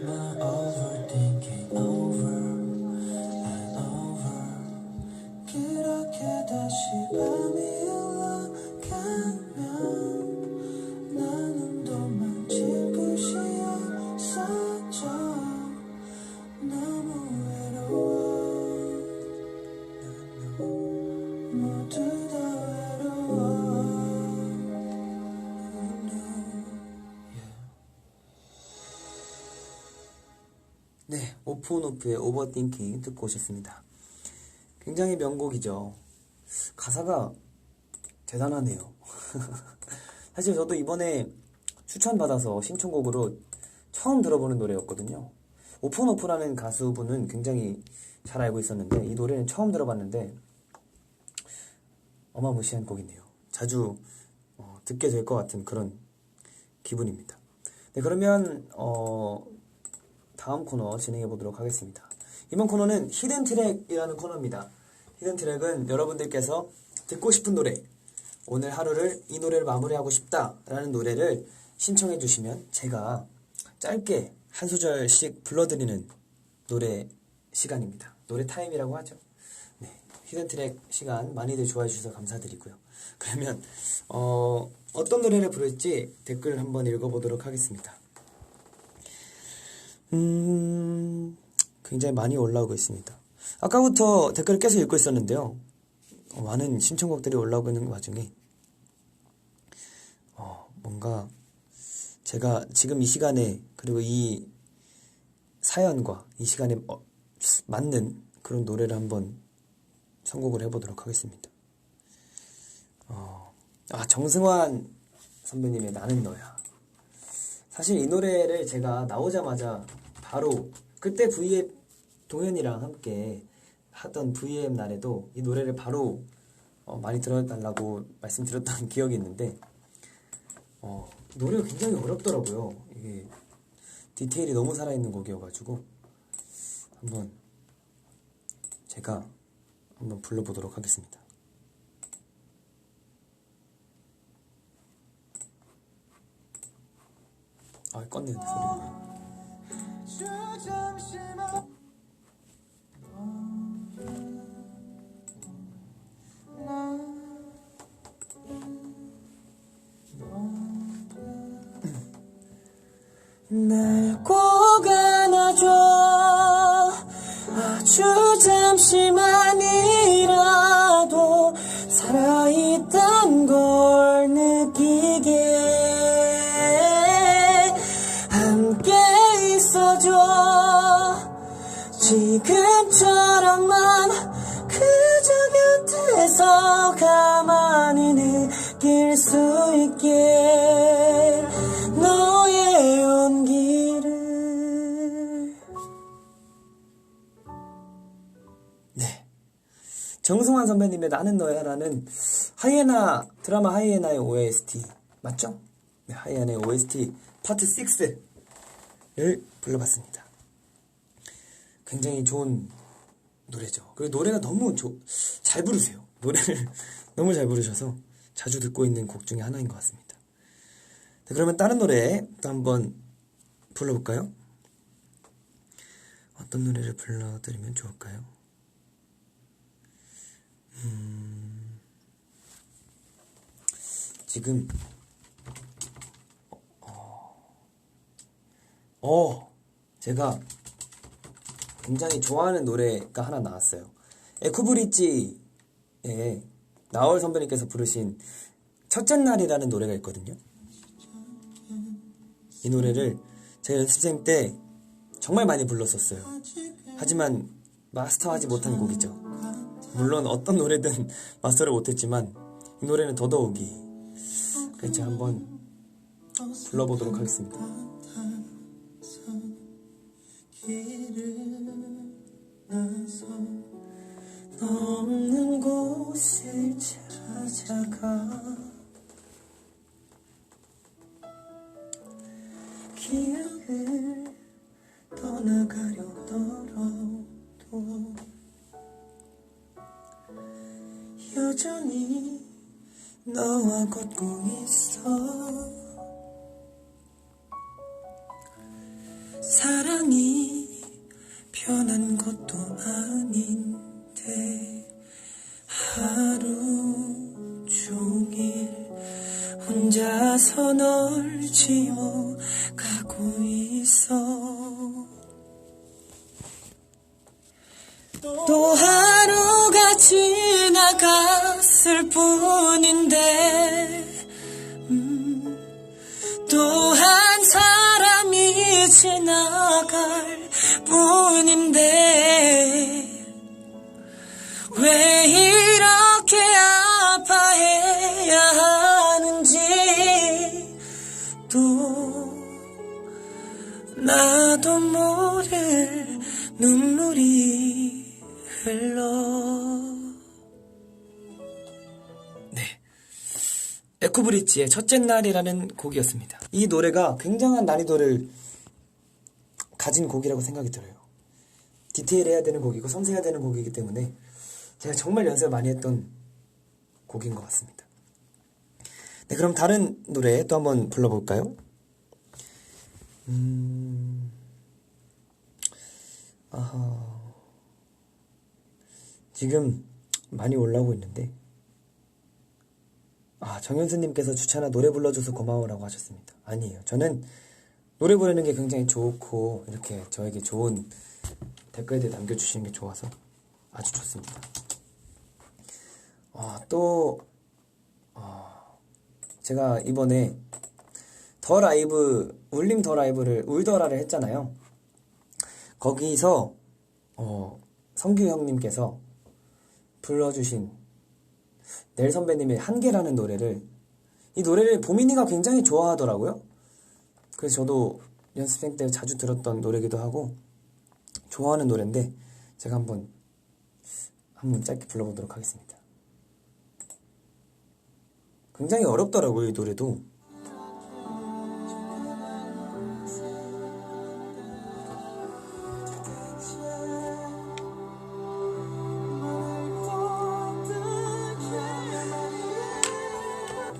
My overthinking over and over. 그렇게 다시 밤이 흘러가면 나는 도망칠 곳이 없어져. 너무 외로워. 모두 다 외로워. 네, 오프온오프의 오버띵킹 듣고 오셨습니다. 굉장히 명곡이죠. 가사가 대단하네요. 사실 저도 이번에 추천받아서 신청곡으로 처음 들어보는 노래였거든요. 오픈오프라는 가수분은 굉장히 잘 알고 있었는데 이 노래는 처음 들어봤는데 어마무시한 곡이네요. 자주 듣게 될 것 같은 그런 기분입니다. 네, 그러면 다음 코너 진행해 보도록 하겠습니다. 이번 코너는 히든 트랙이라는 코너입니다. 히든 트랙은 여러분들께서 듣고 싶은 노래, 오늘 하루를 이 노래를 마무리하고 싶다라는 노래를 신청해 주시면 제가 짧게 한 소절씩 불러드리는 노래 시간입니다. 노래 타임이라고 하죠. 네, 히든 트랙 시간 많이들 좋아해 주셔서 감사드리고요. 그러면 어떤 노래를 부를지 댓글 한번 읽어보도록 하겠습니다. 굉장히 많이 올라오고 있습니다. 아까부터 댓글을 계속 읽고 있었는데요. 많은 신청곡들이 올라오고 있는 와중에 뭔가 제가 지금 이 시간에 그리고 이 사연과 이 시간에 맞는 그런 노래를 한번 선곡을 해보도록 하겠습니다. 정승환 선배님의 나는 너야. 사실 이 노래를 제가 나오자마자 바로 그때 V앱 동현이랑 함께 하던 VAM 날에도 이 노래를 바로 많이 들어달라고 말씀드렸던 기억이 있는데 노래가 굉장히 어렵더라고요. 이게 디테일이 너무 살아있는 곡이어가지고 제가 한번 불러보도록 하겠습니다. 껐네 소리가. 날 꼭 안아줘. 아주 잠시만이라도 살아있단 걸 느끼게 함께 있어줘. 지금처럼만 그저 곁에서 가만히 느낄 수 있게 너의 온기를. 네, 정승환 선배님의 나는 너야라는 하이에나 드라마 하이에나의 OST 맞죠? 네, 하이에나의 OST 파트 6를 불러봤습니다. 굉장히 좋은 노래죠. 그리고 노래가 너무 잘 부르세요. 노래를 너무 잘 부르셔서 자주 듣고 있는 곡 중에 하나인 것 같습니다. 네, 그러면 다른 노래 또 한번 불러볼까요? 어떤 노래를 불러드리면 좋을까요? 지금 제가 굉장히 좋아하는 노래가 하나 나왔어요. 에쿠브리지의 나얼 선배님께서 부르신 첫째 날이라는 노래가 있거든요. 이 노래를 제 연습생 때 정말 많이 불렀었어요. 하지만 마스터하지 못한 곡이죠. 물론 어떤 노래든 마스터를 못했지만 이 노래는 더더욱이. 그래서 한번 불러보도록 하겠습니다. 너 없는 곳을 찾아가 기억을 떠나가려 떨어도 여전히 너와 걷고 있어. 사랑이 편한 것도 아닌데 하루 종일 혼자서 널 지워가고 있어. 또 하루가 지나갔을 뿐인데 또 한 사람이 지나갈 뿐인데 왜 이렇게 아파해야 하는지 또 나도 모를 눈물이 흘러. 네, 에쿠브리지의 첫째 날이라는 곡이었습니다. 이 노래가 굉장한 난이도를 가진 곡이라고 생각이 들어요. 디테일해야 되는 곡이고 섬세해야 되는 곡이기 때문에 제가 정말 연습을 많이 했던 곡인 것 같습니다. 네, 그럼 다른 노래 또 한번 불러볼까요? 지금 많이 올라오고 있는데 정현수님께서 주찬아 노래 불러줘서 고마워라고 하셨습니다. 아니에요. 저는 노래 부르는 게 굉장히 좋고 이렇게 저에게 좋은 댓글들 남겨주시는 게 좋아서 아주 좋습니다. 제가 이번에 더 라이브, 울림 더 라이브를 울더라를 했잖아요. 거기서 성규 형님께서 불러주신 넬 선배님의 한계라는 노래를, 이 노래를 보민이가 굉장히 좋아하더라고요. 그래서 저도 연습생 때 자주 들었던 노래기도 하고 좋아하는 노래인데 제가 한번 짧게 불러보도록 하겠습니다. 굉장히 어렵더라고요, 이 노래도.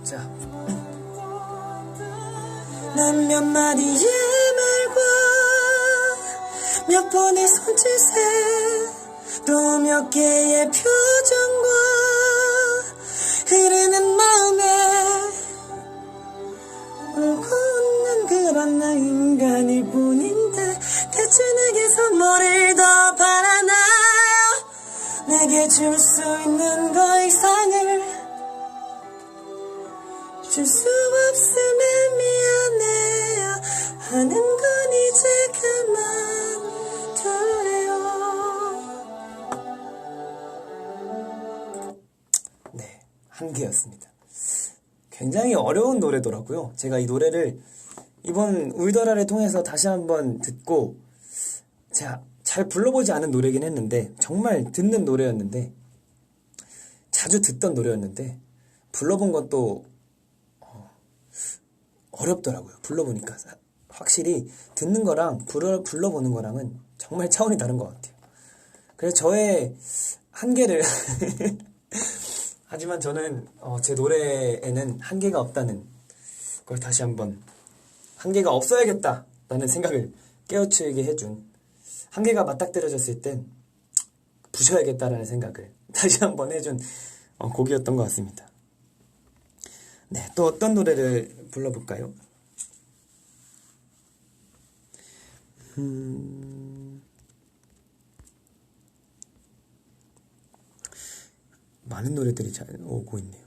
자, 난 몇 마디의 말과 몇 번의 손짓에 또 몇 개의 표정과 흐르는 마음에 울고 웃는 그런 나 인간일 뿐인데 대체 내게서 뭐를 더 바라나요? 내게 줄 수 있는 거 이상을 줄 수 없음에 미안해요 하는 건 이제 그만둘래요. 네, 한계였습니다. 굉장히 어려운 노래더라고요. 제가 이 노래를 이번 울더라를 통해서 다시 한번 듣고 제가 잘 불러보지 않은 노래긴 했는데 정말 듣는 노래였는데 자주 듣던 노래였는데 불러본 것도 어렵더라고요. 불러보니까 확실히 듣는 거랑 불러보는 거랑은 정말 차원이 다른 것 같아요. 그래서 저의 한계를 하지만 저는 제 노래에는 한계가 없다는 걸 다시 한번 한계가 없어야겠다라는 생각을 깨우치게 해준 한계가 맞닥뜨려졌을 땐 부셔야겠다라는 생각을 다시 한번 해준 곡이었던 것 같습니다. 네, 또 어떤 노래를 불러볼까요? 많은 노래들이 잘 오고 있네요.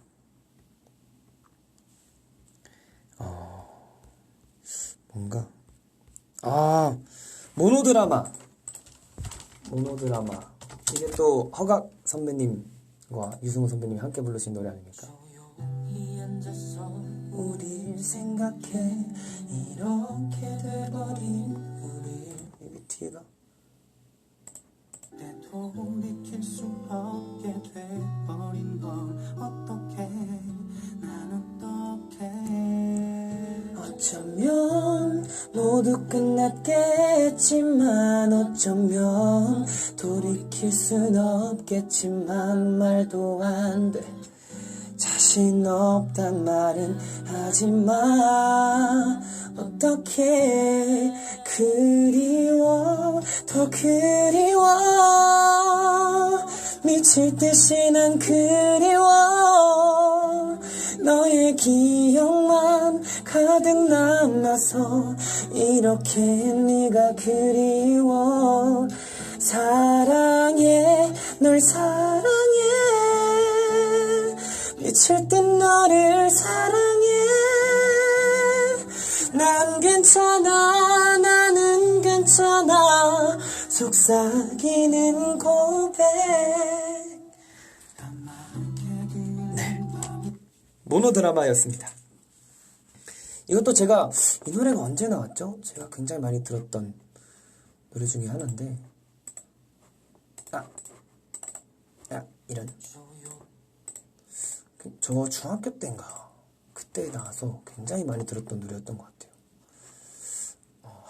뭔가 모노드라마 이게 또 허각 선배님과 유승호 선배님이 함께 부르신 노래 아닙니까? 우릴 생각해 이렇게 돼버린 우리 이 뒤에가 돌이킬 수 없게 돼버린 걸 어떡해 난 어떡해 어쩌면 모두 끝났겠지만 어쩌면 돌이킬 순 없겠지만 말도 안 돼 자신 없단 말은 하지마 어떻게 그리워 더 그리워 미칠 듯이 난 그리워 너의 기억만 가득 남아서 이렇게 네가 그리워 사랑해 널 사랑해 미칠 듯 너를 사랑해 난 괜찮아 나는 괜찮아 속삭이는 고백 네, 모노드라마였습니다. 이것도 제가 이 노래가 언제 나왔죠? 제가 굉장히 많이 들었던 노래 중에 하나인데 이런 저 중학교 때인가 그때 나와서 굉장히 많이 들었던 노래였던 것 같아요.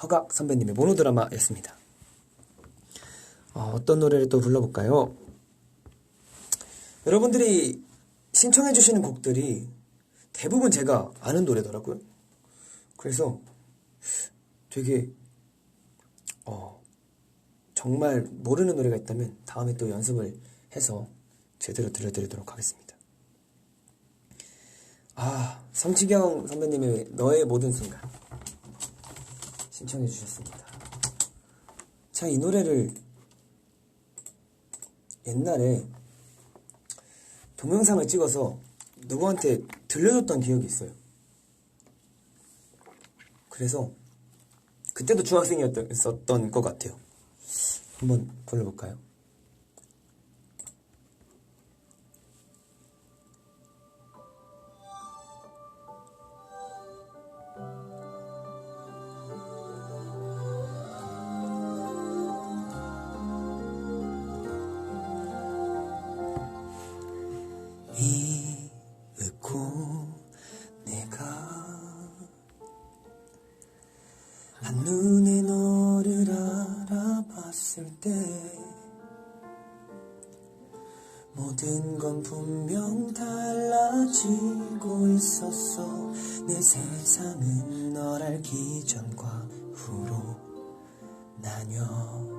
허각 선배님의 모노드라마였습니다. 어떤 노래를 또 불러볼까요? 여러분들이 신청해 주시는 곡들이 대부분 제가 아는 노래더라고요. 그래서 되게 정말 모르는 노래가 있다면 다음에 또 연습을 해서 제대로 들려드리도록 하겠습니다. 성시경 선배님의 너의 모든 순간 신청해 주셨습니다. 제가 이 노래를 옛날에 동영상을 찍어서 누구한테 들려줬던 기억이 있어요. 그래서 그때도 중학생이었던 것 같아요. 한번 불러볼까요? 한눈에 너를 알아봤을 때 모든 건 분명 달라지고 있었어. 내 세상은 널 알기 전과 후로 나뉘어.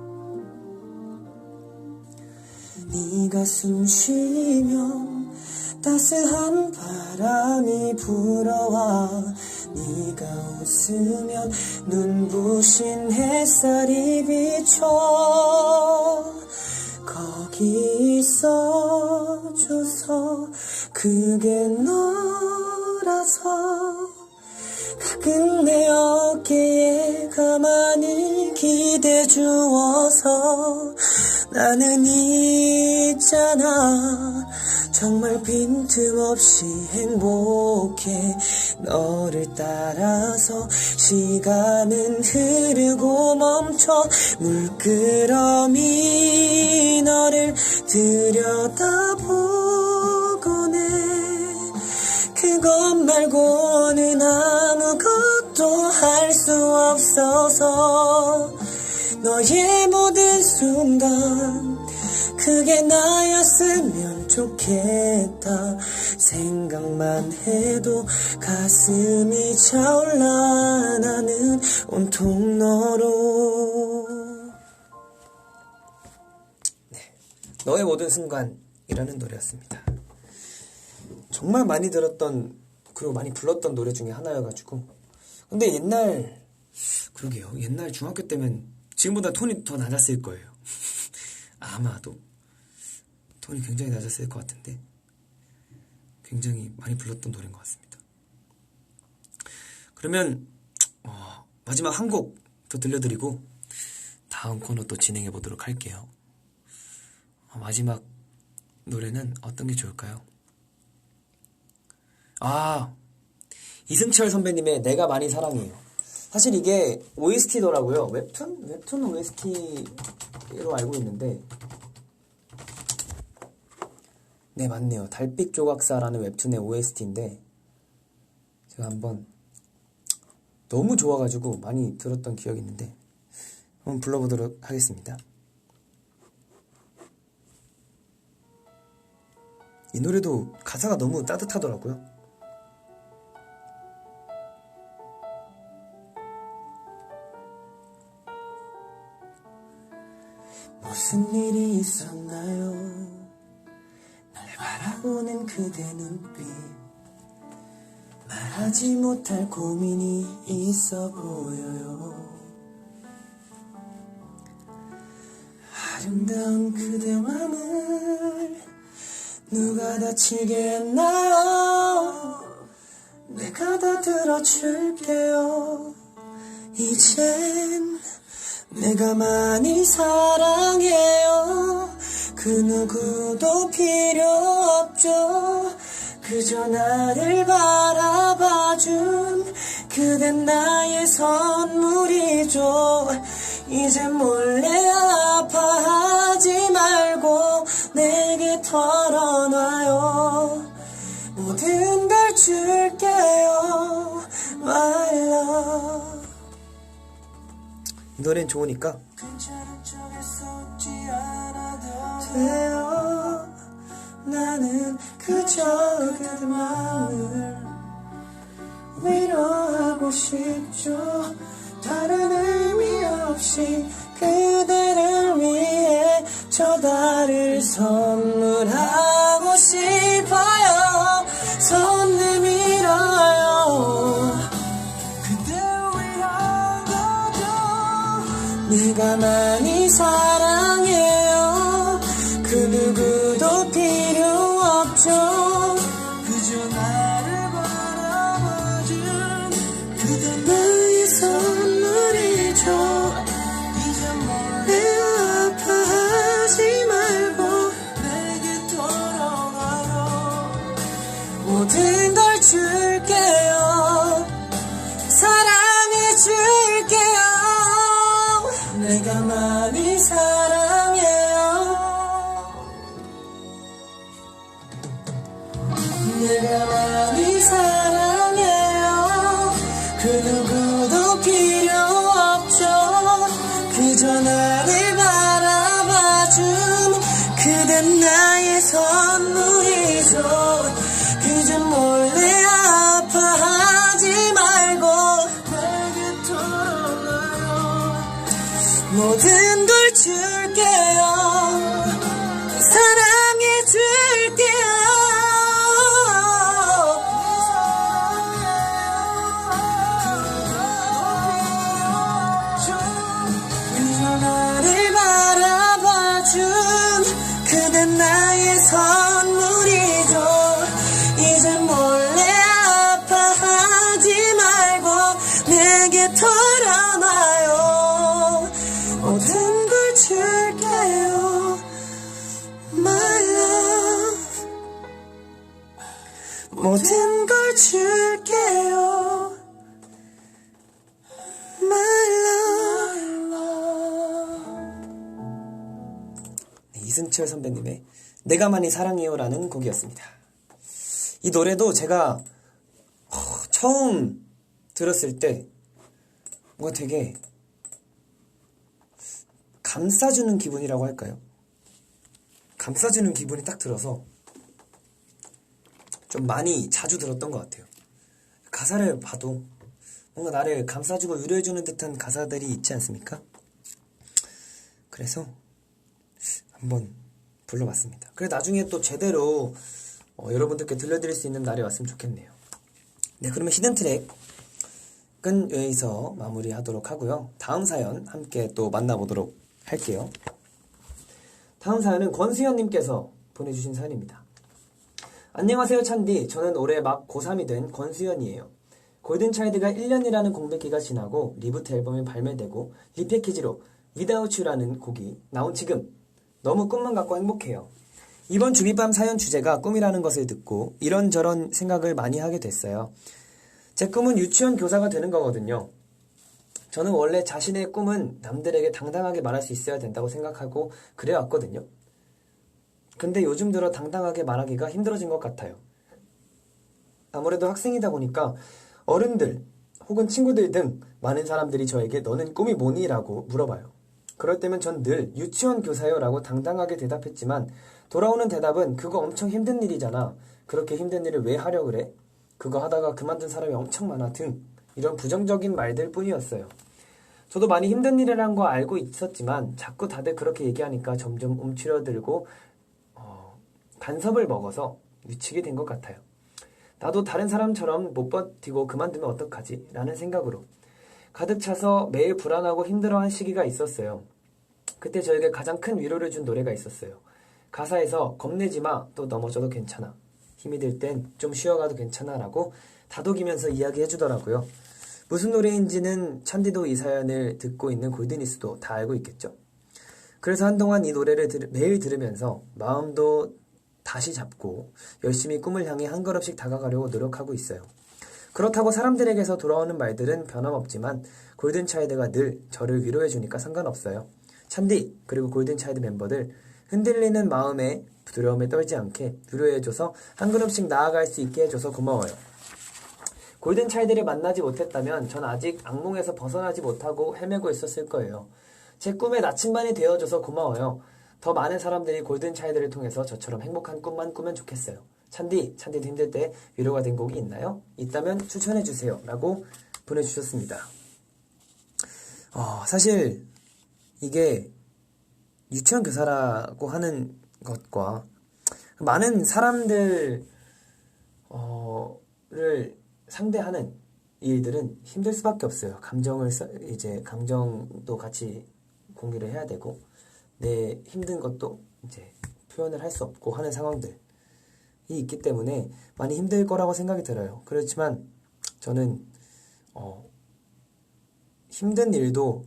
네가 숨 쉬면 따스한 바람이 불어와. 네가 웃으면 눈부신 햇살이 비춰. 거기 있어줘서 그게 너라서 가끔 내 어깨에 가만히 기대 주어서 나는 있잖아. 정말 빈틈없이 행복해. 너를 따라서 시간은 흐르고 멈춰. 물끄러미 너를 들여다보곤 해. 그것 말고는 아무것도 할 수 없어서 너의 모든 순간 그게 나였으면 좋겠다. 생각만 해도 가슴이 차올라. 나는 온통 너로. 네, 너의 모든 순간이라는 노래였습니다. 정말 많이 들었던 그리고 많이 불렀던 노래 중에 하나여가지고. 근데 그러게요, 옛날 중학교 때면 지금보다 톤이 더 낮았을 거예요. 아마도 톤이 굉장히 낮았을 것 같은데 굉장히 많이 불렀던 노래인 것 같습니다. 그러면 마지막 한 곡 더 들려드리고 다음 코너 또 진행해 보도록 할게요. 마지막 노래는 어떤 게 좋을까요? 이승철 선배님의 내가 많이 사랑해요. 사실 이게 OST더라고요. 웹툰 OST로 알고 있는데, 네, 맞네요. 달빛 조각사라는 웹툰의 OST인데 제가 한번 너무 좋아가지고 많이 들었던 기억이 있는데 한번 불러보도록 하겠습니다. 이 노래도 가사가 너무 따뜻하더라고요. 무슨 일이 있었나요? 날 바라보는 그대 눈빛. 말하지 못할 고민이 있어 보여요. 아름다운 그대 맘을 누가 다치게 했나요? 내가 다 들어줄게요. 이젠 내가 많이 사랑해요. 그 누구도 필요 없죠. 그저 나를 바라봐준 그댄 나의 선물이죠. 이제 몰래 아파하지 말고 내게 털어놔요. 모든 걸 줄게요, my love. 이 노래는 좋으니까 괜찮은 척에 쏟지 않아도 돼요. 나는 그저 그대 마음을 위로하고 싶죠. 다른 의미 없이 그대를 위해 저 달을 선물하고 싶어요. 손 내밀어요. 그대 위한 거죠. 내가 많이 사랑해요. 그 누구도 필요 없죠. 그저 나를 바라봐준 그대 나의 선물이죠. 이제 몰래 아파하지 말고 내게 돌아와요. 모든 걸 줄게요. 사랑해줄게요. 내가 많이 사랑해요. 내가 많이 사랑해요. 그 누구도 필요 그저 나를 바라봐준 그댄 나의 선물이죠. 그저 몰래 아파하지 말고 내게 털어놔요. 모든 걸 줄게요. 사랑해줄게요. 그저 나를 바라봐준 그댄 나의 선물이죠. 이제 몰래 아파하지 말고 내게 털어놔요. 모든 걸 줄게요. My love. 모든 걸 줄게요. My love. 네, 이승철 선배님의 내가 많이 사랑해요라는 곡이었습니다. 이 노래도 제가 처음 들었을 때 뭔가 되게 감싸주는 기분이라고 할까요? 감싸주는 기분이 딱 들어서 좀 많이 자주 들었던 것 같아요. 가사를 봐도 뭔가 나를 감싸주고 위로해주는 듯한 가사들이 있지 않습니까? 그래서 한번 불러봤습니다. 그래 나중에 또 제대로 여러분들께 들려드릴 수 있는 날이 왔으면 좋겠네요. 네, 그러면 히든 트랙은 여기서 마무리하도록 하고요. 다음 사연 함께 또 만나보도록 할게요. 다음 사연은 권수현님께서 보내주신 사연입니다. 안녕하세요 찬디. 저는 올해 막 고3이 된 권수현이에요. 골든차일드가 1년이라는 공백기가 지나고 리부트 앨범이 발매되고 리패키지로 Without You라는 곡이 나온 지금 너무 꿈만 같고 행복해요. 이번 주비밤 사연 주제가 꿈이라는 것을 듣고 이런저런 생각을 많이 하게 됐어요. 제 꿈은 유치원 교사가 되는 거거든요. 저는 원래 자신의 꿈은 남들에게 당당하게 말할 수 있어야 된다고 생각하고 그래왔거든요. 근데 요즘 들어 당당하게 말하기가 힘들어진 것 같아요. 아무래도 학생이다 보니까 어른들 혹은 친구들 등 많은 사람들이 저에게 너는 꿈이 뭐니? 라고 물어봐요. 그럴 때면 전 늘 유치원 교사요 라고 당당하게 대답했지만 돌아오는 대답은 그거 엄청 힘든 일이잖아. 그렇게 힘든 일을 왜 하려 그래? 그거 하다가 그만둔 사람이 엄청 많아 등 이런 부정적인 말들 뿐이었어요. 저도 많이 힘든 일이라는 거 알고 있었지만 자꾸 다들 그렇게 얘기하니까 점점 움츠려들고 간섭을 먹어서 미치게 된 것 같아요. 나도 다른 사람처럼 못 버티고 그만두면 어떡하지? 라는 생각으로 가득 차서 매일 불안하고 힘들어한 시기가 있었어요. 그때 저에게 가장 큰 위로를 준 노래가 있었어요. 가사에서 겁내지 마, 또 넘어져도 괜찮아. 힘이 들 땐 좀 쉬어가도 괜찮아 라고 다독이면서 이야기해주더라고요. 무슨 노래인지는 찬디도 이 사연을 듣고 있는 골드니스도 다 알고 있겠죠? 그래서 한동안 이 노래를 매일 들으면서 마음도 다시 잡고 열심히 꿈을 향해 한 걸음씩 다가가려고 노력하고 있어요. 그렇다고 사람들에게서 돌아오는 말들은 변함없지만 골든차일드가 늘 저를 위로해주니까 상관없어요. 찬디 그리고 골든차일드 멤버들 흔들리는 마음에 두려움에 떨지 않게 위로해줘서 한 걸음씩 나아갈 수 있게 해줘서 고마워요. 골든차일드를 만나지 못했다면 전 아직 악몽에서 벗어나지 못하고 헤매고 있었을 거예요. 제 꿈의 나침반이 되어줘서 고마워요. 더 많은 사람들이 골든차일드를 통해서 저처럼 행복한 꿈만 꾸면 좋겠어요. 찬디도 힘들 때 위로가 된 곡이 있나요? 있다면 추천해주세요. 라고 보내주셨습니다. 사실 이게 유치원 교사라고 하는 것과 많은 사람들을 상대하는 일들은 힘들 수밖에 없어요. 감정도 같이 공유를 해야 되고 내 힘든 것도 이제 표현을 할 수 없고 하는 상황들이 있기 때문에 많이 힘들 거라고 생각이 들어요. 그렇지만 저는 힘든 일도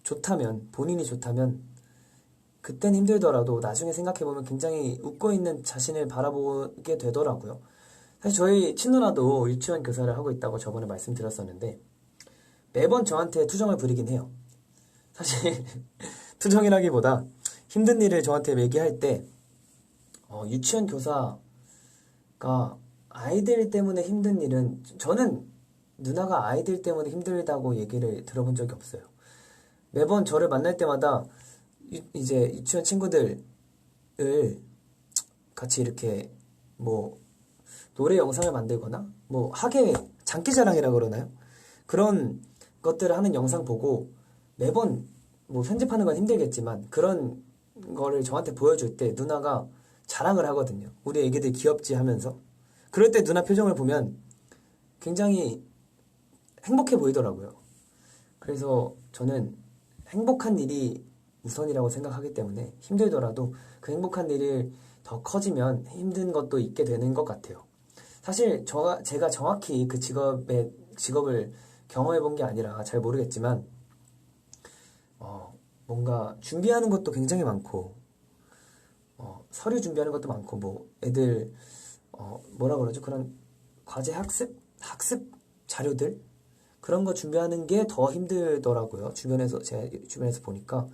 좋다면, 본인이 좋다면 그땐 힘들더라도 나중에 생각해보면 굉장히 웃고 있는 자신을 바라보게 되더라고요. 사실 저희 친누나도 유치원 교사를 하고 있다고 저번에 말씀드렸었는데 매번 저한테 투정을 부리긴 해요. 사실 투정이라기보다 힘든 일을 저한테 얘기할 때 유치원 교사가 아이들 때문에 힘든 일은 저는 누나가 아이들 때문에 힘들다고 얘기를 들어본 적이 없어요. 매번 저를 만날 때마다 이제 유치원 친구들을 같이 이렇게 뭐 노래 영상을 만들거나 뭐 학예 장기자랑이라고 그러나요? 그런 것들을 하는 영상 보고 매번 뭐 편집하는 건 힘들겠지만 그런 거를 저한테 보여줄 때 누나가 자랑을 하거든요. 우리 애기들 귀엽지 하면서. 그럴 때 누나 표정을 보면 굉장히 행복해 보이더라고요. 그래서 저는 행복한 일이 우선이라고 생각하기 때문에 힘들더라도 그 행복한 일이 더 커지면 힘든 것도 있게 되는 것 같아요. 사실 제가 정확히 그 직업을 경험해 본 게 아니라 잘 모르겠지만 뭔가 준비하는 것도 굉장히 많고 서류 준비하는 것도 많고 뭐 애들 뭐라 그러죠? 그런 과제 학습 자료들 그런 거 준비하는 게 더 힘들더라고요. 제가 주변에서 보니까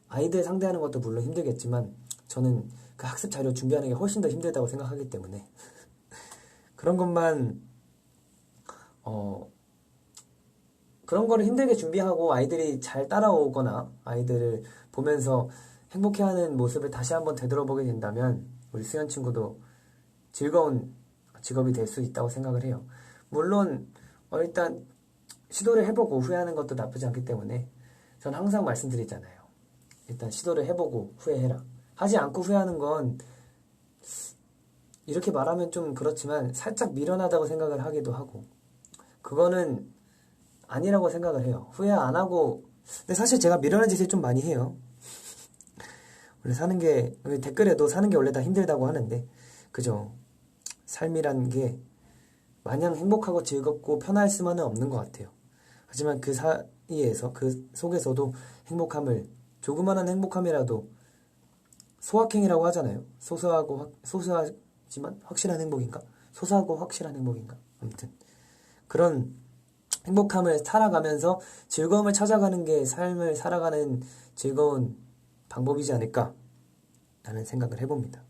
아이들 상대하는 것도 물론 힘들겠지만 저는 그 학습 자료 준비하는 게 훨씬 더 힘들다고 생각하기 때문에 그런 것만 그런 거를 힘들게 준비하고 아이들이 잘 따라오거나 아이들을 보면서 행복해하는 모습을 다시 한번 되돌아보게 된다면 우리 수연 친구도 즐거운 직업이 될 수 있다고 생각을 해요. 물론 일단 시도를 해보고 후회하는 것도 나쁘지 않기 때문에 전 항상 말씀드리잖아요. 일단 시도를 해보고 후회해라. 하지 않고 후회하는 건 이렇게 말하면 좀 그렇지만 살짝 미련하다고 생각을 하기도 하고 그거는 아니라고 생각을 해요. 후회 안 하고 근데 사실 제가 미련한 짓을 좀 많이 해요. 원래 댓글에도 사는 게 원래 다 힘들다고 하는데 그죠? 삶이란 게 마냥 행복하고 즐겁고 편할 수만은 없는 것 같아요. 하지만 그 사이에서 그 속에서도 조그마한 행복함이라도 소확행이라고 하잖아요. 소소하지만 확실한 행복인가? 소소하고 확실한 행복인가? 아무튼 그런 행복함을 살아가면서 즐거움을 찾아가는 게 삶을 살아가는 즐거운 방법이지 않을까 라는 생각을 해봅니다.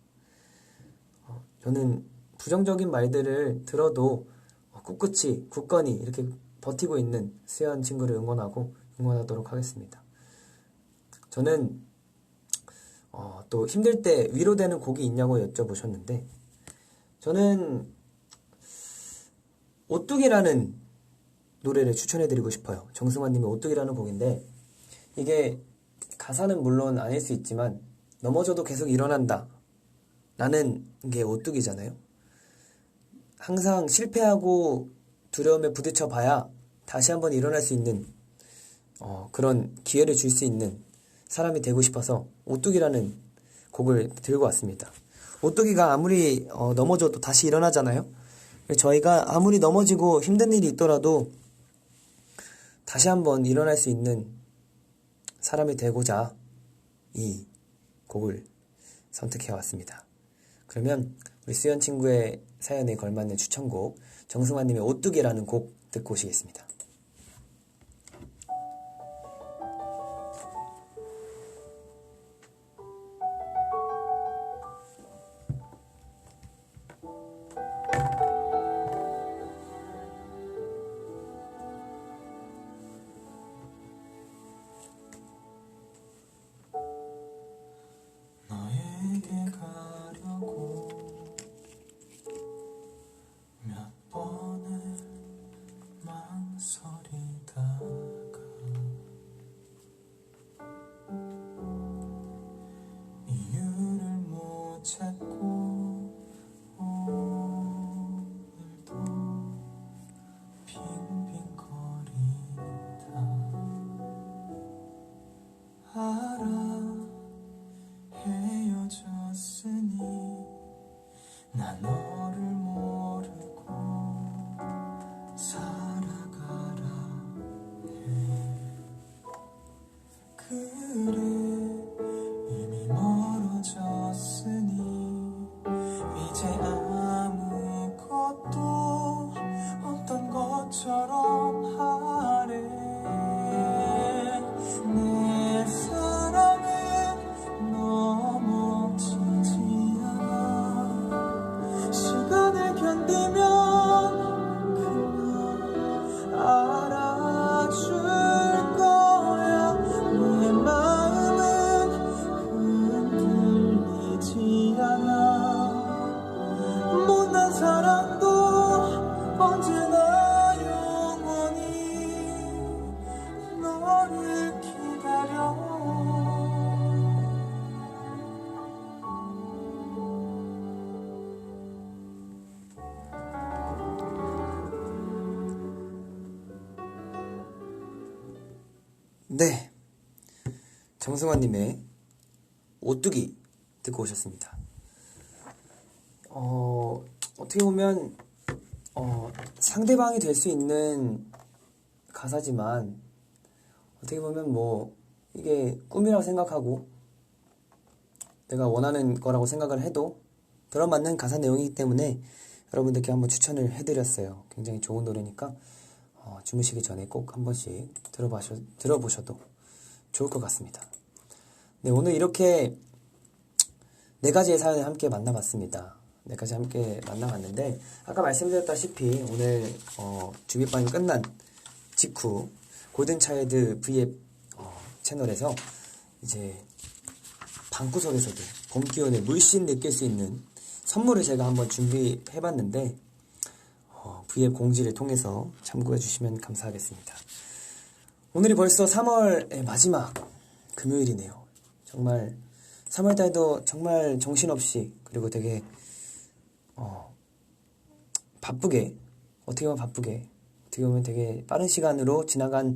저는 부정적인 말들을 들어도 꿋꿋이 굳건히 이렇게 버티고 있는 수연 친구를 응원하도록 하겠습니다. 저는 또 힘들 때 위로되는 곡이 있냐고 여쭤보셨는데 저는 오뚜기라는 노래를 추천해드리고 싶어요. 정승환님의 오뚜기라는 곡인데 이게 가사는 물론 아닐 수 있지만 넘어져도 계속 일어난다 라는 게 오뚜기잖아요. 항상 실패하고 두려움에 부딪혀 봐야 다시 한번 일어날 수 있는 그런 기회를 줄 수 있는 사람이 되고 싶어서 오뚜기라는 곡을 들고 왔습니다. 오뚜기가 아무리 넘어져도 다시 일어나잖아요. 저희가 아무리 넘어지고 힘든 일이 있더라도 다시 한번 일어날 수 있는 사람이 되고자 이 곡을 선택해왔습니다. 그러면 우리 수연 친구의 사연에 걸맞는 추천곡 정승환님의 오뚜기라는 곡 듣고 오시겠습니다. 너에게 가려고 몇 번을 망설이다가 이유를 못 찾고 오늘도 빙빙거리다 알아 헤어졌으니 나 너를 모르고 살아가라 해 그래 이미 멀어졌으니 이제 아무것도 없던 것처럼 하래 내 사랑은 넘어지지 않아 시간을 견디면 그만 알아줄 거야 네, 정승환님의 오뚜기 듣고 오셨습니다. 어떻게 보면 상대방이 될 수 있는 가사지만 어떻게 보면 뭐 이게 꿈이라고 생각하고 내가 원하는 거라고 생각을 해도 들어맞는 가사 내용이기 때문에 여러분들께 한번 추천을 해드렸어요. 굉장히 좋은 노래니까 주무시기 전에 꼭 한 번씩 들어보셔도 좋을 것 같습니다. 네, 오늘 이렇게 4가지의 사연을 함께 만나봤습니다. 4가지 함께 만나봤는데 아까 말씀드렸다시피 오늘 주빗밤이 끝난 직후 골든차일드 V앱 채널에서 이제 방구석에서도 봄 기운을 물씬 느낄 수 있는 선물을 제가 한번 준비해봤는데 V앱 공지를 통해서 참고해 주시면 감사하겠습니다. 오늘이 벌써 3월의 마지막 금요일이네요. 정말 3월달도 정말 정신없이 그리고 되게 바쁘게 어떻게 보면 되게 빠른 시간으로 지나간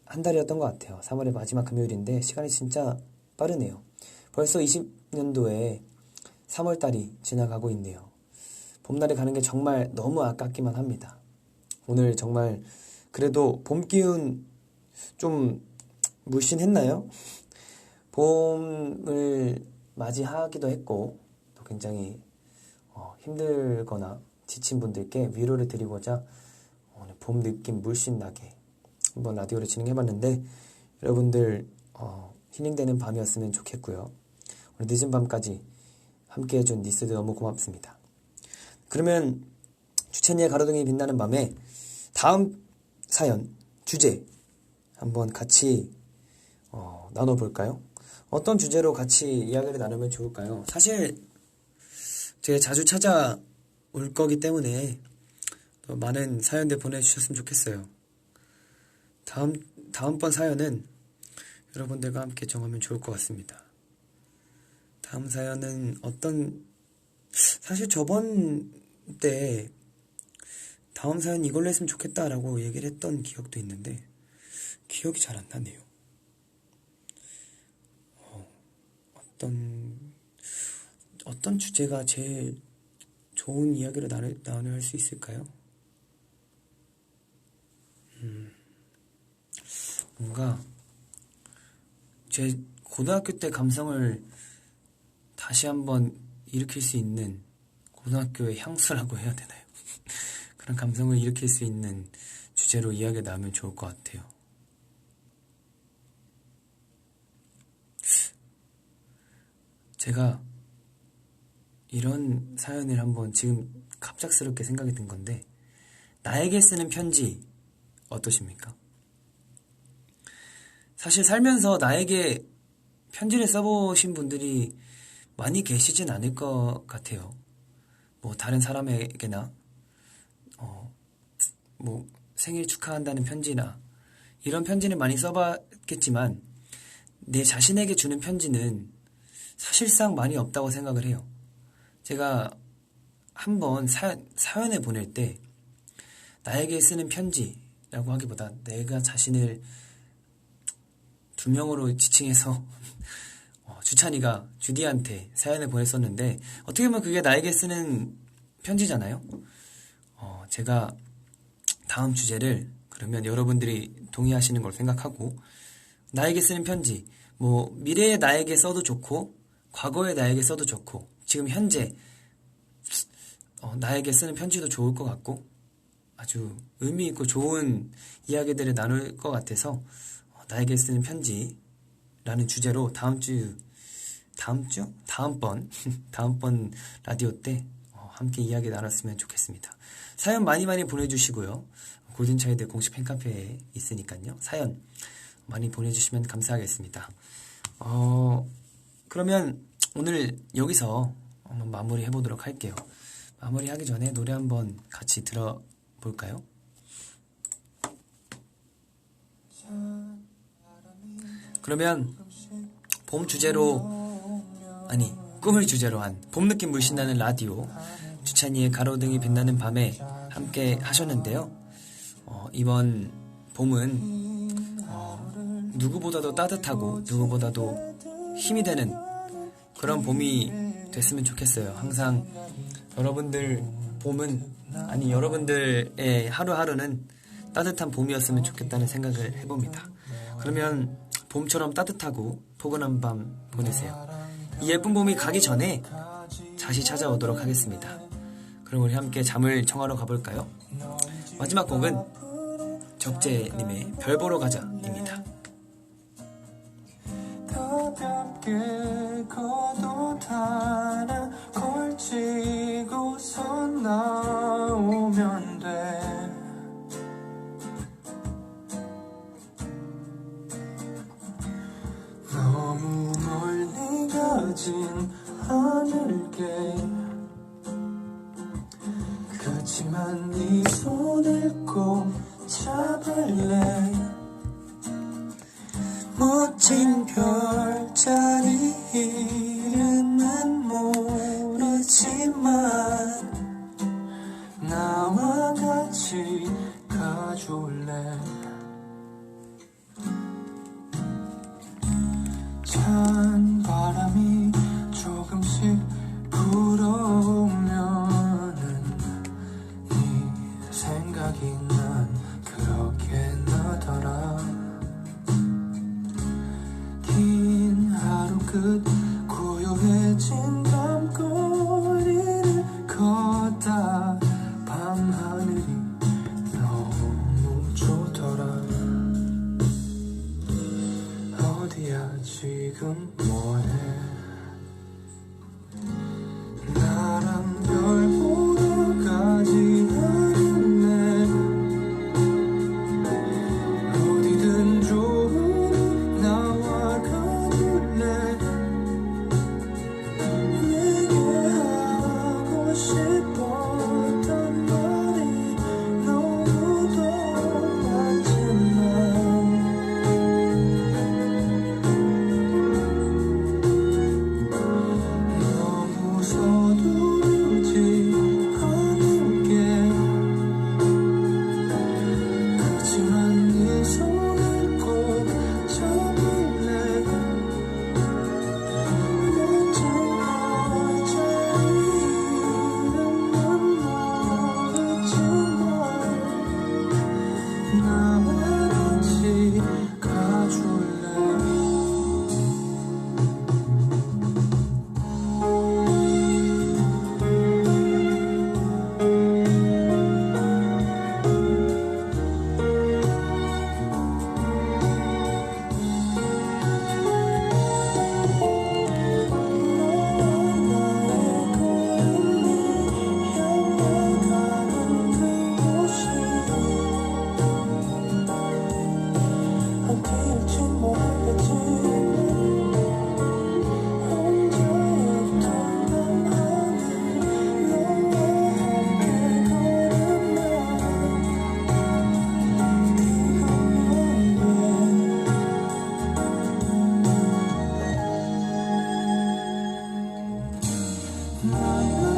한 달이었던 것 같아요. 3월의 마지막 금요일인데 시간이 진짜 빠르네요. 벌써 20년도에 3월달이 지나가고 있네요. 봄날이 가는 게 정말 너무 아깝기만 합니다. 오늘 정말 그래도 봄 기운 좀 물씬했나요? 봄을 맞이하기도 했고 또 굉장히 힘들거나 지친 분들께 위로를 드리고자 오늘 봄 느낌 물씬 나게 한번 라디오를 진행해봤는데 여러분들 힐링되는 밤이었으면 좋겠고요. 오늘 늦은 밤까지 함께해준 니스들 너무 고맙습니다. 그러면 주찬이의 가로등이 빛나는 밤에 다음 사연 주제 한번 같이 나눠볼까요? 어떤 주제로 같이 이야기를 나누면 좋을까요? 사실 제가 자주 찾아올 거기 때문에 더 많은 사연들 보내주셨으면 좋겠어요. 다음번 사연은 여러분들과 함께 정하면 좋을 것 같습니다. 다음 사연은 사실 저번 때 다음 사연 이걸로 했으면 좋겠다라고 얘기를 했던 기억도 있는데 기억이 잘 안 나네요. 어떤 주제가 제일 좋은 이야기를 나눌 수 있을까요? 뭔가 제 고등학교 때 감성을 다시 한번 일으킬 수 있는 고등학교의 향수라고 해야 되나요? 그런 감성을 일으킬 수 있는 주제로 이야기를 나누면 좋을 것 같아요. 제가 이런 사연을 한번 지금 갑작스럽게 생각이 든 건데 나에게 쓰는 편지 어떠십니까? 사실 살면서 나에게 편지를 써보신 분들이 많이 계시진 않을 것 같아요. 뭐 다른 사람에게나 뭐 생일 축하한다는 편지나 이런 편지는 많이 써봤겠지만 내 자신에게 주는 편지는 사실상 많이 없다고 생각을 해요. 제가 한번 사연을 보낼 때 나에게 쓰는 편지라고 하기보다 내가 자신을 2명으로 지칭해서 주찬이가 주디한테 사연을 보냈었는데 어떻게 보면 그게 나에게 쓰는 편지잖아요. 제가 다음 주제를 그러면 여러분들이 동의하시는 걸 생각하고 나에게 쓰는 편지 뭐 미래의 나에게 써도 좋고 과거의 나에게 써도 좋고 지금 현재 나에게 쓰는 편지도 좋을 것 같고 아주 의미 있고 좋은 이야기들을 나눌 것 같아서 나에게 쓰는 편지라는 주제로 다음번 라디오 때 함께 이야기 나눴으면 좋겠습니다. 사연 많이 보내주시고요. 골든차일드 공식 팬카페에 있으니까요. 사연 많이 보내주시면 감사하겠습니다. 그러면 오늘 여기서 한번 마무리 해보도록 할게요. 마무리하기 전에 노래 한번 같이 들어볼까요? 그러면 봄 주제로 꿈을 주제로 한 봄 느낌 물씬 나는 라디오 주찬이의 가로등이 빛나는 밤에 함께 하셨는데요. 이번 봄은 누구보다도 따뜻하고 누구보다도 힘이 되는 그런 봄이 됐으면 좋겠어요. 항상 여러분들 봄은 아니 여러분들의 하루하루는 따뜻한 봄이었으면 좋겠다는 생각을 해봅니다. 그러면 봄처럼 따뜻하고 포근한 밤 보내세요. 이 예쁜 봄이 가기 전에 다시 찾아오도록 하겠습니다. 그럼 우리 함께 잠을 청하러 가볼까요? 마지막 곡은 적재님의 별 보러 가자입니다. 가볍게 걷어 달아 걸치고서 나오면 돼. 너무 멀리 가진 않을게. 그치만 네 손을 꼭 잡을래. 멋진 별자리 이름은 모르지만 나와 같이 가줄래. 찬 바람이 조금씩 불어오면은 네 생각이 난 그렇게 나더라. 긴 하루 끝 고요해진 밤거리를 걷다 밤하늘이 너무 좋더라. 어디야 지금 뭐해. 나랑 별 보러 가지 않을래. 어디든 좋으니 나와 가줄래. 내게 하고 싶었던 말이 너무도 많지만 너무 서두르지 않을게. 그치만 네 손을 꼭 잡을래. 멋진 여자의 이름은 모르지만 나와 같이 가줄래. 어디일지 모르겠지만 혼자였던 밤하늘 너와 함께 걸으면 네가 오면 돼.